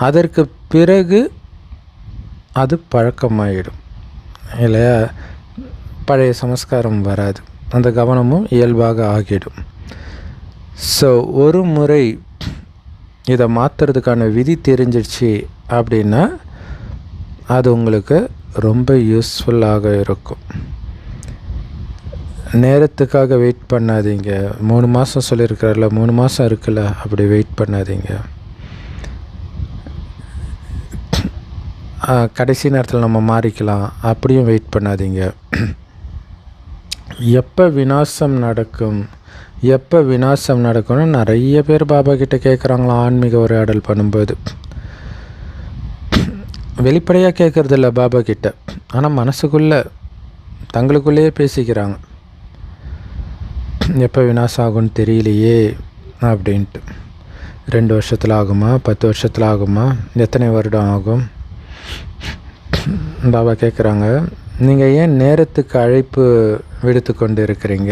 அதற்கு பிறகு அது பழக்கமாகிடும் இல்லையா? பழைய சமஸ்காரம் வராது, அந்த கவனமும் இயல்பாக ஆகிடும். ஸோ ஒரு முறை இதை மாற்றுறதுக்கான விதி தெரிஞ்சிடுச்சு அப்படின்னா அது உங்களுக்கு ரொம்ப யூஸ்ஃபுல்லாக இருக்கும். நேரத்துக்காக வெயிட் பண்ணாதீங்க. 3 மாதம் சொல்லியிருக்காருல, 3 மாதம் இருக்குல்ல, அப்படி வெயிட் பண்ணாதீங்க. கடைசி நேரத்தில் நம்ம மாறிக்கலாம் அப்படியும் வெயிட் பண்ணாதீங்க. எப்போ விநாசம் நடக்கும்னு நிறைய பேர் பாபா கிட்ட கேட்குறாங்களா ஆன்மீக உரையாடல் பண்ணும்போது. வெளிப்படையாக கேட்குறதில்ல பாபா கிட்ட, ஆனால் மனசுக்குள்ளே தங்களுக்குள்ளேயே பேசிக்கிறாங்க, எப்போ விநாசம் ஆகும்னு தெரியலையே அப்படின்ட்டு. 2 வருஷத்தில் ஆகுமா, 10 வருஷத்தில் ஆகுமா, எத்தனை வருடம் ஆகும்? பாபா கேட்குறாங்க, நீங்கள் ஏன் நேரத்துக்கு அழைப்பு விடுத்து கொண்டு இருக்கிறீங்க?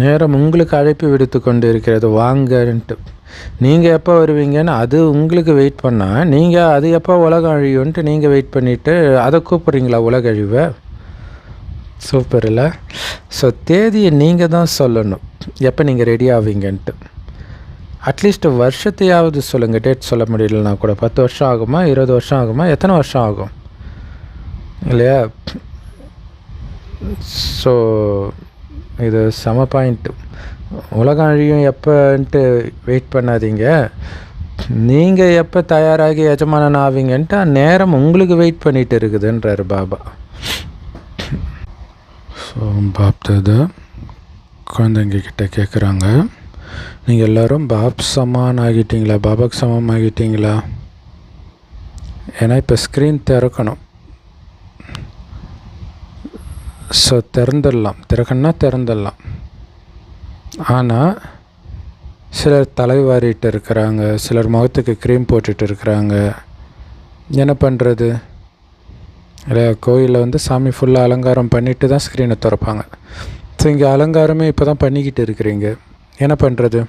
நேரம் உங்களுக்கு அழைப்பு விடுத்து கொண்டு இருக்கிறது, வாங்கன்ட்டு. நீங்கள் எப்போ வருவீங்கன்னு அது உங்களுக்கு வெயிட் பண்ணால், நீங்கள் அது எப்போ உலகம் அழியும்ன்ட்டு நீங்கள் வெயிட் பண்ணிவிட்டு அதை கூப்பிட்றீங்களா உலக அழிவை? சூப்பர் இல்லை? ஸோ தேதியை நீங்கள் தான் சொல்லணும், எப்போ நீங்கள் ரெடி ஆவீங்கன்ட்டு. அட்லீஸ்ட் வருஷத்தையாவது சொல்லுங்கள். டேட் சொல்ல முடியலன்னா கூட 10 வருஷம் ஆகுமா, 20 வருஷம் ஆகுமா, எத்தனை வருஷம் ஆகும் இல்லையா? ஸோ இது சம பாயிண்ட்டு. உலகம் அழியும் எப்போன்ட்டு வெயிட் பண்ணாதீங்க, நீங்கள் எப்போ தயாராகி எஜமானன் ஆவீங்கன்ட்டு நேரம் உங்களுக்கு வெயிட் பண்ணிகிட்டு இருக்குதுன்றார் பாபா. ஸோ பாப்தாதா குழந்தைங்க கிட்ட கேட்குறாங்க, நீங்கள் எல்லோரும் பாப் சமான் ஆகிட்டீங்களா, பாபாக்கு சமம் ஆகிட்டீங்களா? ஏன்னா இப்போ ஸ்க்ரீன் திறக்கணும். ஸோ திறந்துடலாம். ஆனால் சிலர் தலைவாரிட்டு இருக்கிறாங்க, சிலர் முகத்துக்கு க்ரீம் போட்டுட்டு இருக்கிறாங்க. என்ன பண்ணுறது இல்லையா? கோயிலில் சாமி ஃபுல்லாக அலங்காரம் பண்ணிவிட்டு தான் ஸ்க்ரீனை திறப்பாங்க. ஸோ இங்கே அலங்காரமே இப்போ தான் பண்ணிக்கிட்டு இருக்கிறீங்க, என்ன பண்ணுறது?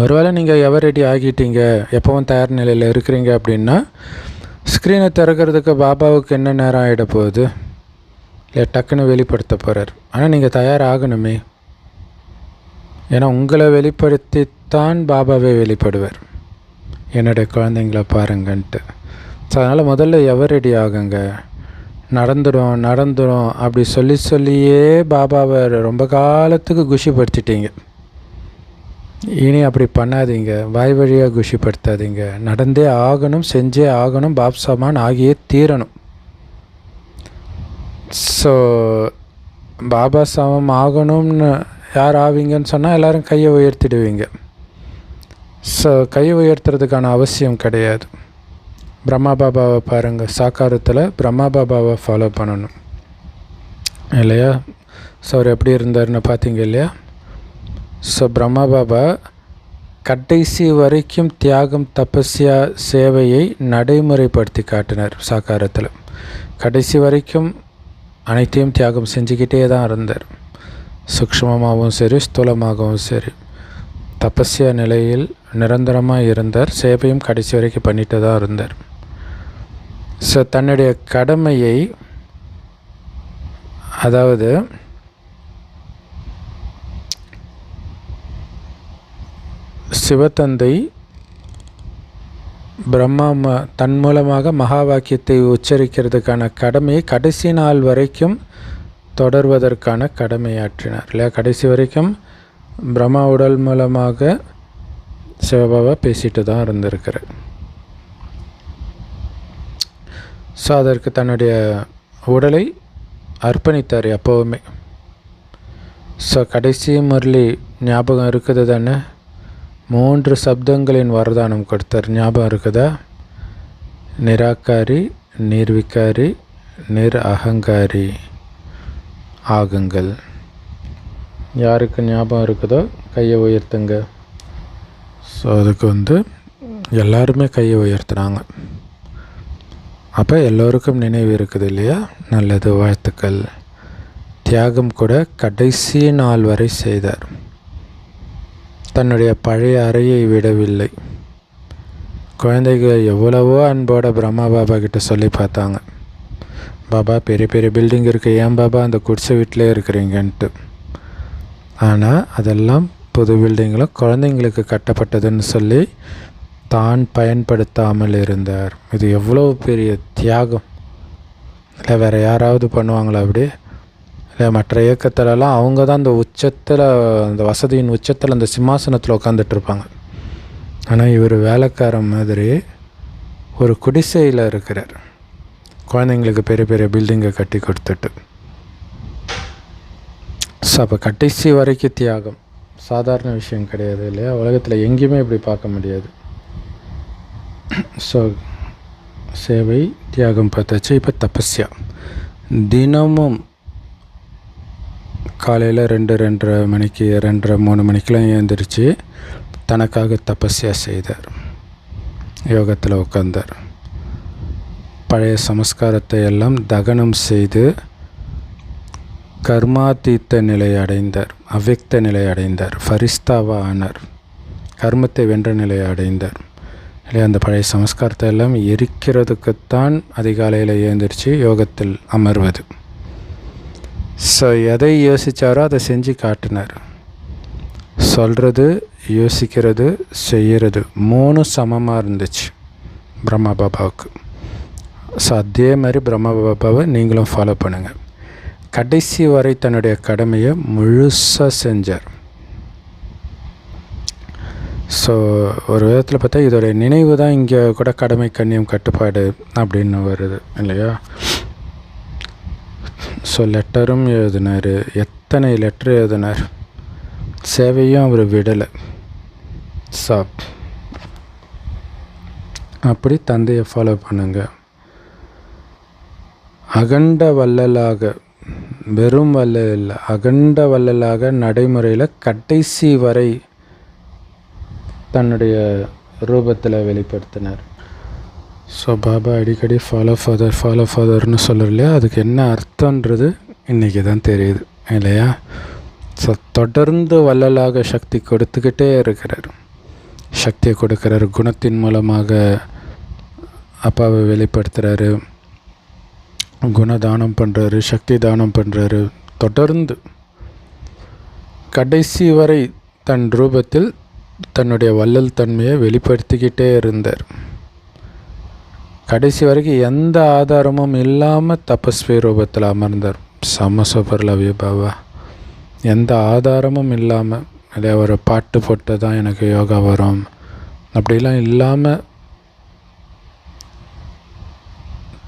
ஒருவேளை நீங்கள் ரெடி ஆகிட்டீங்க, எப்போவும் தயார் நிலையில் இருக்கிறீங்க அப்படின்னா ஸ்க்ரீனை திறக்கிறதுக்கு பாபாவுக்கு என்ன நேரம் ஆகிட போகுது இல்லை, டக்குன்னு வெளிப்படுத்த போகிறார். ஆனால் நீங்கள் தயாராகணுமே, ஏன்னா உங்களை வெளிப்படுத்தித்தான் பாபாவே வெளிப்படுவார், என்னுடைய குழந்தைங்கள பாருங்கன்ட்டு. ஸோ அதனால் முதல்ல ரெடி ஆகுங்க. நடந்துடும் அப்படி சொல்லியே பாபாவை ரொம்ப காலத்துக்கு குஷிப்படுத்திட்டீங்க. இனி அப்படி பண்ணாதீங்க, வாய் வழியாக குஷிப்படுத்தாதீங்க. நடந்தே ஆகணும், செஞ்சே ஆகணும், பாப் சமான் ஆகியே தீரணும். ஸோ பாபா சமம் ஆகணும்னு யார் ஆவீங்கன்னு சொன்னால் எல்லோரும் கையை உயர்த்திடுவீங்க. ஸோ கையை உயர்த்துறதுக்கான அவசியம் கிடையாது. பிரம்மா பாபாவை பாருங்கள், சாக்காரத்தில் பிரம்மா பாபாவை ஃபாலோ பண்ணணும் இல்லையா? ஸோ அவர் எப்படி இருந்தார்னு பார்த்தீங்க இல்லையா? ஸோ பிரம்மா பாபா கடைசி வரைக்கும் தியாகம், தபஸ்யா, சேவையை நடைமுறைப்படுத்தி காட்டினார். சாக்காரத்தில் கடைசி வரைக்கும் அனைத்தையும் தியாகம் செஞ்சுக்கிட்டே தான் இருந்தார். சூக்ஷ்மமாகவும் சரி, ஸ்தூலமாகவும் சரி, தபஸ்யா நிலையில் நிரந்தரமாக இருந்தார். சேவையும் கடைசி வரைக்கும் பண்ணிட்டு தான் இருந்தார். ஸோ தன்னுடைய கடமையை, அதாவது சிவத்தந்தை பிரம்மா தன் மூலமாக மகா வாக்கியத்தை உச்சரிக்கிறதுக்கான கடமையை கடைசி நாள் வரைக்கும் தொடர்வதற்கான கடமையாற்றினார் இல்லையா? கடைசி வரைக்கும் பிரம்மா உடல் மூலமாக சிவபாபா பேசிட்டு தான் இருந்திருக்கிறார். ஸோ அதற்கு தன்னுடைய உடலை அர்ப்பணித்தார் எப்போவுமே. ஸோ கடைசி முரளி ஞாபகம் இருக்குது தானே? 3 சப்தங்களின் வரதானம் கொடுத்தார். ஞாபகம் இருக்குதா? நிராகாரி, நிர்விகாரி, அகங்காரி ஆகுங்கள். யாருக்கு ஞாபகம் இருக்குதோ கையை உயர்த்துங்க. ஸோ அதுக்கு எல்லாருமே கையை உயர்த்துனாங்க. அப்போ எல்லோருக்கும் நினைவு இருக்குது இல்லையா? நல்லது, வாழ்த்துக்கள். தியாகம் கூட கடைசி நாள் வரை செய்தார். தன்னுடைய பழைய அறையை விடவில்லை. குழந்தைகள் எவ்வளவோ அன்போட பிரம்மா பாபா கிட்ட சொல்லி பார்த்தாங்க, பாபா பெரிய பெரிய பில்டிங் இருக்குது, ஏன் பாபா அந்த குடிசை வீட்டிலே இருக்கிறீங்கன்ட்டு. ஆனால் அதெல்லாம் புது பில்டிங்கில் குழந்தைங்களுக்கு கட்டப்பட்டதுன்னு சொல்லி தான் பயன்படுத்தாமல் இருந்தார். இது எவ்வளோ பெரிய தியாகம் இல்லை? வேறு யாராவது பண்ணுவாங்களா அப்படி? இல்லை, மற்ற இயக்கத்திலலாம் அவங்க தான் அந்த உச்சத்தில், அந்த வசதியின் உச்சத்தில் அந்த சிம்மாசனத்தில் உட்காந்துட்ருப்பாங்க. ஆனால் இவர் வேலைக்காரன் மாதிரி ஒரு குடிசையில் இருக்கிறார், குழந்தைங்களுக்கு பெரிய பெரிய பில்டிங்கை கட்டி கொடுத்துட்டு. ஸோ அப்போ கடைசி வரைக்கும் தியாகம் சாதாரண விஷயம் கிடையாது இல்லையா? உலகத்தில் எங்கேயுமே இப்படி பார்க்க முடியாது. ஸோ சேவை, தியாகம் பார்த்தாச்சு. இப்போ தபஸ்யா. தினமும் காலையில் 2:30 மணிக்கு 2:30-3 மணிக்கெலாம் எழுந்திரிச்சு தனக்காக தபஸ்யா செய்தார். யோகத்தில் உட்கார்ந்தார். பழைய சமஸ்காரத்தை எல்லாம் தகனம் செய்து கர்மாதீத்த நிலை அடைந்தார், அவ்யக்த நிலை அடைந்தார், ஃபரிஸ்தாவா ஆனார், கர்மத்தை வென்ற நிலையை அடைந்தார் இல்லையா? அந்த பழைய சமஸ்காரத்தை எல்லாம் எரிக்கிறதுக்குத்தான் அதிகாலையில் எழுந்திரிச்சு யோகத்தில் அமர்வது. ஸோ எதை யோசித்தாரோ அதை செஞ்சு காட்டினார். சொல்கிறது, யோசிக்கிறது, செய்கிறது 3 சமமாக இருந்துச்சு பிரம்மா பாபாவுக்கு. ஸோ அதே மாதிரி பிரம்மா பாபாவை நீங்களும் ஃபாலோ பண்ணுங்கள். கடைசி வரை தன்னுடைய கடமையை முழுசாக செஞ்சார். ஸோ ஒரு விதத்தில் பார்த்தா இதோடைய நினைவு தான் இங்கே கூட கடமை, கண்ணியம், கட்டுப்பாடு அப்படின்னு வருது இல்லையா? ஸோ லெட்டரும் எழுதினார். எத்தனை லெட்டர் எழுதினார்? சேவையும் அவர் விடலை. ஸோ அப்படி தந்தையை ஃபாலோ பண்ணுங்க. அகண்ட வள்ளலாக, வெறும் வள்ளல் இல்லை, அகண்ட வள்ளலாக நடைமுறையில் கடைசி வரை தன்னுடைய ரூபத்தில் வெளிப்படுத்தினார். ஸோ பாபா அடிக்கடி ஃபாலோ ஃபாதர்னு சொல்லுற இல்லையா? அதுக்கு என்ன அர்த்தன்றது இன்றைக்கி தான் தெரியுது இல்லையா? ஸோ தொடர்ந்து வள்ளலாக சக்தி கொடுத்துக்கிட்டே இருக்கிறார். சக்தியை கொடுக்குறாரு, குணத்தின் மூலமாக அப்பாவை வெளிப்படுத்துகிறாரு, குணதானம் பண்ணுறாரு, சக்தி தானம் பண்ணுறாரு. தொடர்ந்து கடைசி வரை தன் ரூபத்தில் தன்னுடைய வள்ளல் தன்மையை வெளிப்படுத்திக்கிட்டே இருந்தார். கடைசி வரைக்கும் எந்த ஆதாரமும் இல்லாமல் தபஸ்வி ரூபத்தில் அமர்ந்தார். சமசபர்லவிய பாபா எந்த ஆதாரமும் இல்லாமல், இல்லை ஒரு பாட்டு போட்டு தான் எனக்கு யோகா வரும் அப்படிலாம் இல்லாமல்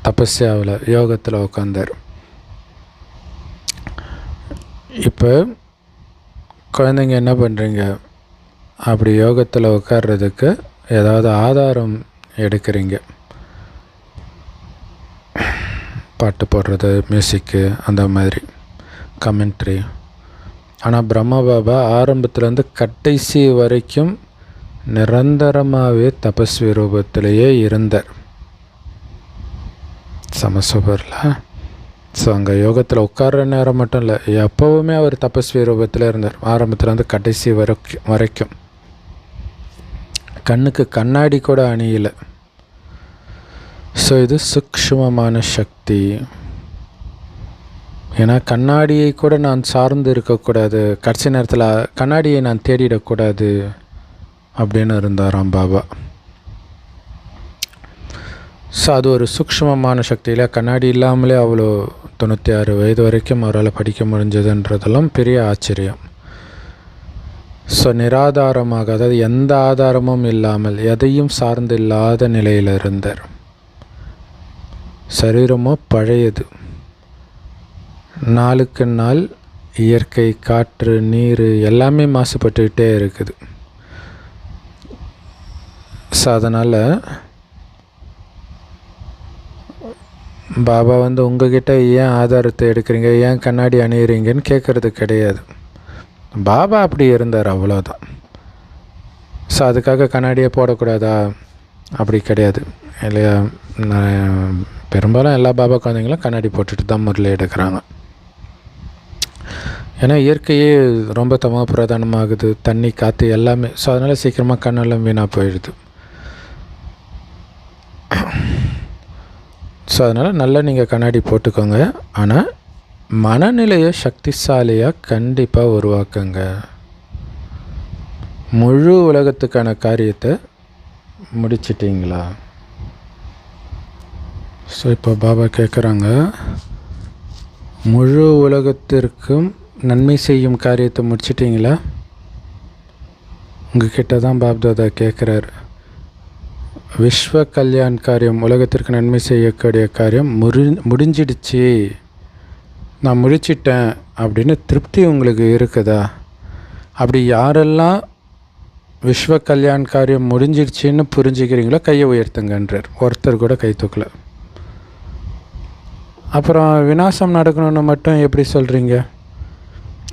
தபஸ்யாவில் யோகத்தில் உட்காந்தார். இப்போ குழந்தைங்க என்ன பண்ணுறீங்க? அப்படி யோகத்தில் உட்கார்றதுக்கு ஏதாவது ஆதாரம் எடுக்கிறீங்க, பாட்டு போடுறது, மியூசிக்கு, அந்த மாதிரி கமெண்ட்ரி. ஆனால் பிரம்மா பாபா ஆரம்பத்துலேருந்து கடைசி வரைக்கும் நிரந்தரமாகவே தபஸ்வி ரூபத்திலேயே இருந்தார் சமசுபரில். ஸோ அங்கே யோகத்தில் உட்கார்ற நேரம் மட்டும் இல்லை, எப்போவுமே அவர் தபஸ்வி ரூபத்தில் இருந்தார் ஆரம்பத்துலேருந்து கடைசி வரைக்கும். கண்ணுக்கு கண்ணாடி கூட அணியலை. ஸோ இது சூக்ஷ்மமான சக்தி. ஏன்னா கண்ணாடியை கூட நான் சார்ந்து இருக்கக்கூடாது, கடைசி நேரத்தில் கண்ணாடியை நான் தேடிடக்கூடாது அப்படின்னு இருந்தாராம் பாபா. ஸோ அது ஒரு சூக்ஷ்மமான சக்தியில் கண்ணாடி இல்லாமலே அவ்வளோ 96 வயது வரைக்கும் அவரால் படிக்க முடிஞ்சதுன்றதெல்லாம் பெரிய ஆச்சரியம். ஸோ நிராதாரமாக, அதாவது எந்த ஆதாரமும் இல்லாமல் எதையும் சார்ந்து இல்லாத நிலையில் இருந்தார். சரீரமோ பழையது. நாளுக்கு நாள் இயற்கை, காற்று, நீர் எல்லாமே மாசுபட்டுக்கிட்டே இருக்குது. ஸோ அதனால் பாபா உங்ககிட்ட ஏன் ஆதாரத்தை எடுக்கிறீங்க, ஏன் கண்ணாடி அணியிறீங்கன்னு கேட்குறது கிடையாது. பாபா அப்படி இருந்தார், அவ்வளோதான். ஸோ அதுக்காக கண்ணாடியை போடக்கூடாதா, அப்படி கிடையாது இல்லையா. பெரும்பாலும் எல்லா பாபா குழந்தைங்களும் கண்ணாடி போட்டுட்டு தான் முறையில் எடுக்கிறாங்க. ஏன்னா இயற்கையே ரொம்ப தமோ பிரதானமாகுது, தண்ணி, காற்று எல்லாமே. ஸோ அதனால் சீக்கிரமாக கண்ணெல்லாம் வீணாக போயிடுது. ஸோ அதனால் நல்லா நீங்கள் கண்ணாடி போட்டுக்கோங்க. ஆனால் மனநிலையை சக்திசாலியாக கண்டிப்பாக உருவாக்குங்க. முழு உலகத்துக்கான காரியத்தை முடிச்சிட்டிங்களா? ஸோ இப்போ பாபா கேட்குறாங்க, முழு உலகத்திற்கும் நன்மை செய்யும் காரியத்தை முடிச்சிட்டிங்களா? உங்ககிட்ட தான் பாப்தாதா கேட்குறார். விஸ்வ கல்யாண் காரியம், உலகத்திற்கு நன்மை செய்யக்கூடிய காரியம் முடிஞ்சிடுச்சு, நான் முடிச்சிட்டேன் அப்படின்னு திருப்தி உங்களுக்கு இருக்குதா? அப்படி யாரெல்லாம் விஸ்வ கல்யாண் காரியம் முடிஞ்சிடுச்சின்னு புரிஞ்சுக்கிறீங்களோ கையை உயர்த்துங்கன்றார். ஒருத்தர் கூட கை தூக்கலை. அப்புறம் விநாசம் நடக்கணும்னு மட்டும் எப்படி சொல்கிறீங்க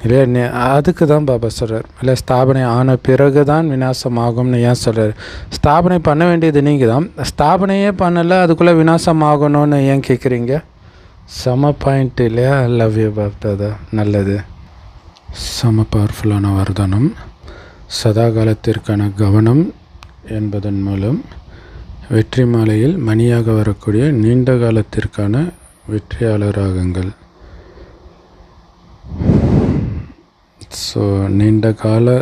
இல்லையா? அதுக்கு தான் பாபா சொல்கிறார். இல்லை, ஸ்தாபனை ஆன பிறகு தான் விநாசம் ஆகும்னு ஏன் சொல்கிறார்? ஸ்தாபனை பண்ண வேண்டியது நீங்கள் தான். ஸ்தாபனையே பண்ணலை, அதுக்குள்ளே விநாசம் ஆகணும்னு ஏன் கேட்குறீங்க? செம பாயிண்ட் இல்லையா? Love you Bapdada. நல்லது. செம பவர்ஃபுல்லான வர்தனம். சதா காலத்திற்கான கவனம் என்பதன் மூலம் வெற்றி மாலையில் மணியாக வரக்கூடிய நீண்ட காலத்திற்கான வெற்றியாளராகுங்கள். ஸோ நீண்ட கால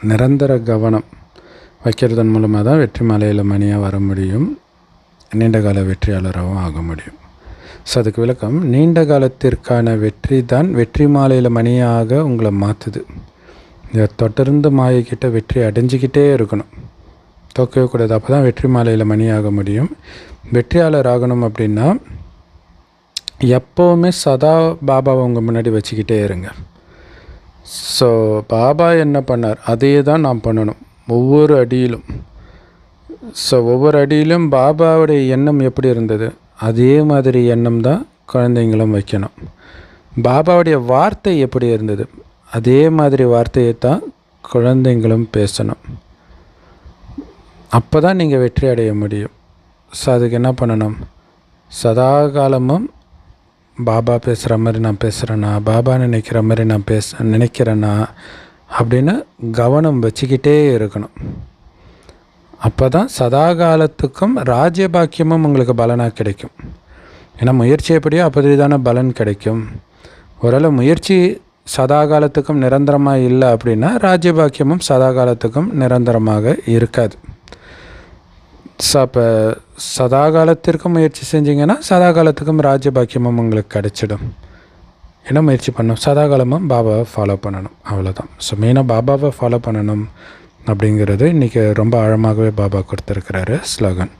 நிரந்தர கவனம் வைக்கிறதன் மூலமாக தான் வெற்றி மாலையில் மணியாக வர முடியும், நீண்ட கால வெற்றியாளராகவும் ஆக முடியும். ஸோ அதுக்கு விளக்கம், நீண்ட காலத்திற்கான வெற்றி தான் வெற்றி மாலையில் மணியாக உங்களை மாற்றுது. இதை தொடர்ந்து மாயக்கிட்ட வெற்றி அடைஞ்சிக்கிட்டே இருக்கணும், தோக்கவே கூடாது. அப்போ தான் வெற்றி மாலையில் மணியாக முடியும். வெற்றியாளர் ஆகணும் அப்படின்னா எப்போவுமே சதா பாபாவை உங்கள் முன்னாடி வச்சுக்கிட்டே இருங்க. ஸோ பாபா என்ன பண்ணார் அதே தான் நாம் பண்ணணும் ஒவ்வொரு அடியிலும். ஸோ ஒவ்வொரு அடியிலும் பாபாவுடைய எண்ணம் எப்படி இருந்தது அதே மாதிரி எண்ணம் தான் குழந்தைங்களும் வைக்கணும். பாபாவுடைய வார்த்தை எப்படி இருந்தது அதே மாதிரி வார்த்தையை தான் குழந்தைங்களும் பேசணும். அப்போ தான் நீங்கள் வெற்றி அடைய முடியும். ஸோ அதுக்கு என்ன பண்ணணும்? சதா காலமும் பாபா பேசுகிற மாதிரி நான் பேசுகிறேன்னா, பாபா நினைக்கிற மாதிரி நான் நினைக்கிறேன்னா அப்படின்னு கவனம் வச்சுக்கிட்டே இருக்கணும். அப்போ தான் சதா காலத்துக்கும் ராஜ்யபாக்கியமும் உங்களுக்கு பலனாக கிடைக்கும். ஏன்னா முயற்சி எப்படியோ அப்படி தானே பலன் கிடைக்கும். ஒருவேளை முயற்சி சதா காலத்துக்கும் நிரந்தரமாக இல்லை அப்படின்னா ராஜ்யபாக்கியமும் சதா காலத்துக்கும் நிரந்தரமாக இருக்காது. ஸோ அப்போ சதா காலத்திற்கும் முயற்சி செஞ்சிங்கன்னா சதா காலத்துக்கும் ராஜ்யபாக்கியமும் உங்களுக்கு கிடைச்சிடும். என்ன முயற்சி பண்ணணும்? சதா காலமும் பாபாவை ஃபாலோ பண்ணணும், அவ்வளோதான். ஸோ மெயினாக பாபாவை ஃபாலோ பண்ணணும் அப்படிங்கிறது இன்றைக்கி ரொம்ப ஆழமாகவே பாபா கொடுத்துருக்கிறாரு ஸ்லோகன்.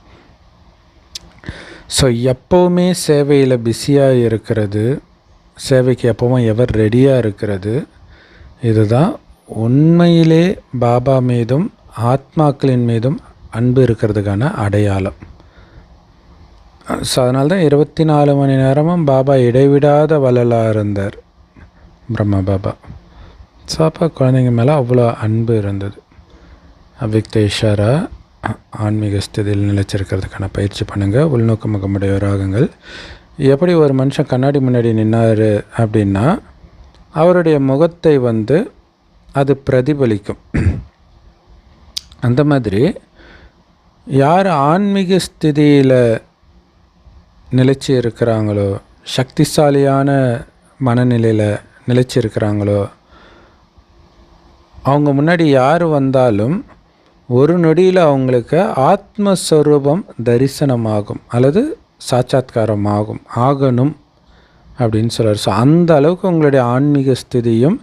ஸோ எப்போவுமே சேவையில் பிஸியாக இருக்கிறது, சேவைக்கு எப்போவும் எவர் ரெடியாக இருக்கிறது, இதுதான் உண்மையிலே பாபா மீதும் ஆத்மாக்களின் மீதும் அன்பு இருக்கிறதுக்கான அடையாளம். ஸோ அதனால தான் 24 மணி நேரமும் பாபா இடைவிடாத வள்ளலாக இருந்தார் பிரம்மா பாபா. ஸோ அப்போ குழந்தைங்க மேலே அவ்வளோ அன்பு இருந்தது. அவ்விக்த இஷாரா ஆன்மீக ஸ்திதியில் நிலைச்சிருக்கிறதுக்கான பயிற்சி பண்ணுங்கள். உள்நோக்கு முகமுடையவராகுங்கள். எப்படி ஒரு மனுஷன் கண்ணாடி முன்னாடி நின்னார் அப்படின்னா அவருடைய முகத்தை அது பிரதிபலிக்கும். அந்த மாதிரி யார் ஆன்மீக ஸ்திதியில் நிலைச்சி இருக்கிறாங்களோ, சக்திசாலியான மனநிலையில் நிலைச்சி இருக்கிறாங்களோ, அவங்க முன்னாடி யார் வந்தாலும் ஒரு நொடியில் அவங்களுக்கு ஆத்மஸ்வரூபம் தரிசனமாகும் அல்லது சாட்சாத்காரமாகும், ஆகணும் அப்படின்னு சொல்கிறார். ஸோ அந்த அளவுக்கு உங்களுடைய ஆன்மீக ஸ்திதியும்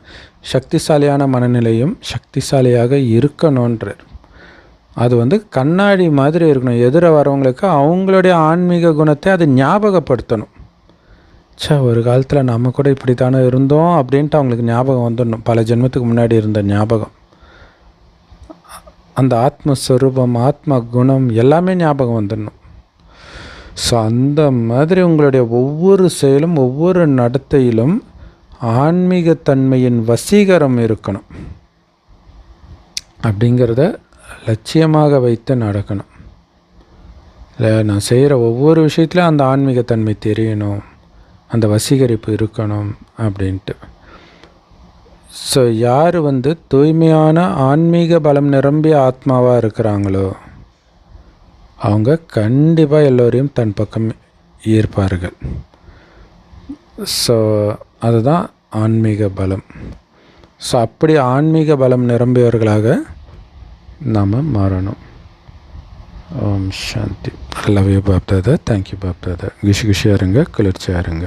சக்திசாலியான மனநிலையும் சக்திசாலியாக இருக்கணுன்றார். அது கண்ணாடி மாதிரி இருக்கணும். எதிர வரவங்களுக்கு அவங்களுடைய ஆன்மீக குணத்தை அது ஞாபகப்படுத்தணும். ஒரு காலத்தில் நம்ம கூட இப்படி தானே இருந்தோம் அப்படின்ட்டு அவங்களுக்கு ஞாபகம் வந்துடணும். பல ஜென்மத்துக்கு முன்னாடி இருந்த ஞாபகம், அந்த ஆத்மஸ்வரூபம், ஆத்ம குணம் எல்லாமே ஞாபகம் வந்துடணும். ஸோ அந்த மாதிரி உங்களுடைய ஒவ்வொரு செயலும் ஒவ்வொரு நடத்தையிலும் ஆன்மீகத்தன்மையின் வசீகரம் இருக்கணும். அப்படிங்கிறத லட்சியமாக வைத்து நடக்கணும். இல்லை, நான் செய்கிற ஒவ்வொரு விஷயத்துலையும் அந்த ஆன்மீகத்தன்மை தெரியணும், அந்த வசீகரிப்பு இருக்கணும் அப்படின்ட்டு. ஸோ யார் தூய்மையான ஆன்மீக பலம் நிரம்பிய ஆத்மாவாக இருக்கிறாங்களோ அவங்க கண்டிப்பாக எல்லோரையும் தன் பக்கம் ஈர்ப்பார்கள். ஸோ அதுதான் ஆன்மீக பலம். ஸோ அப்படி ஆன்மீக பலம் நிரம்பியவர்களாக நாம் மாறணும். ஓம் சாந்தி. Love you Bapdada. Thank you Bapdada. குஷியாக இருங்க, குளிர்ச்சியாக இருங்க.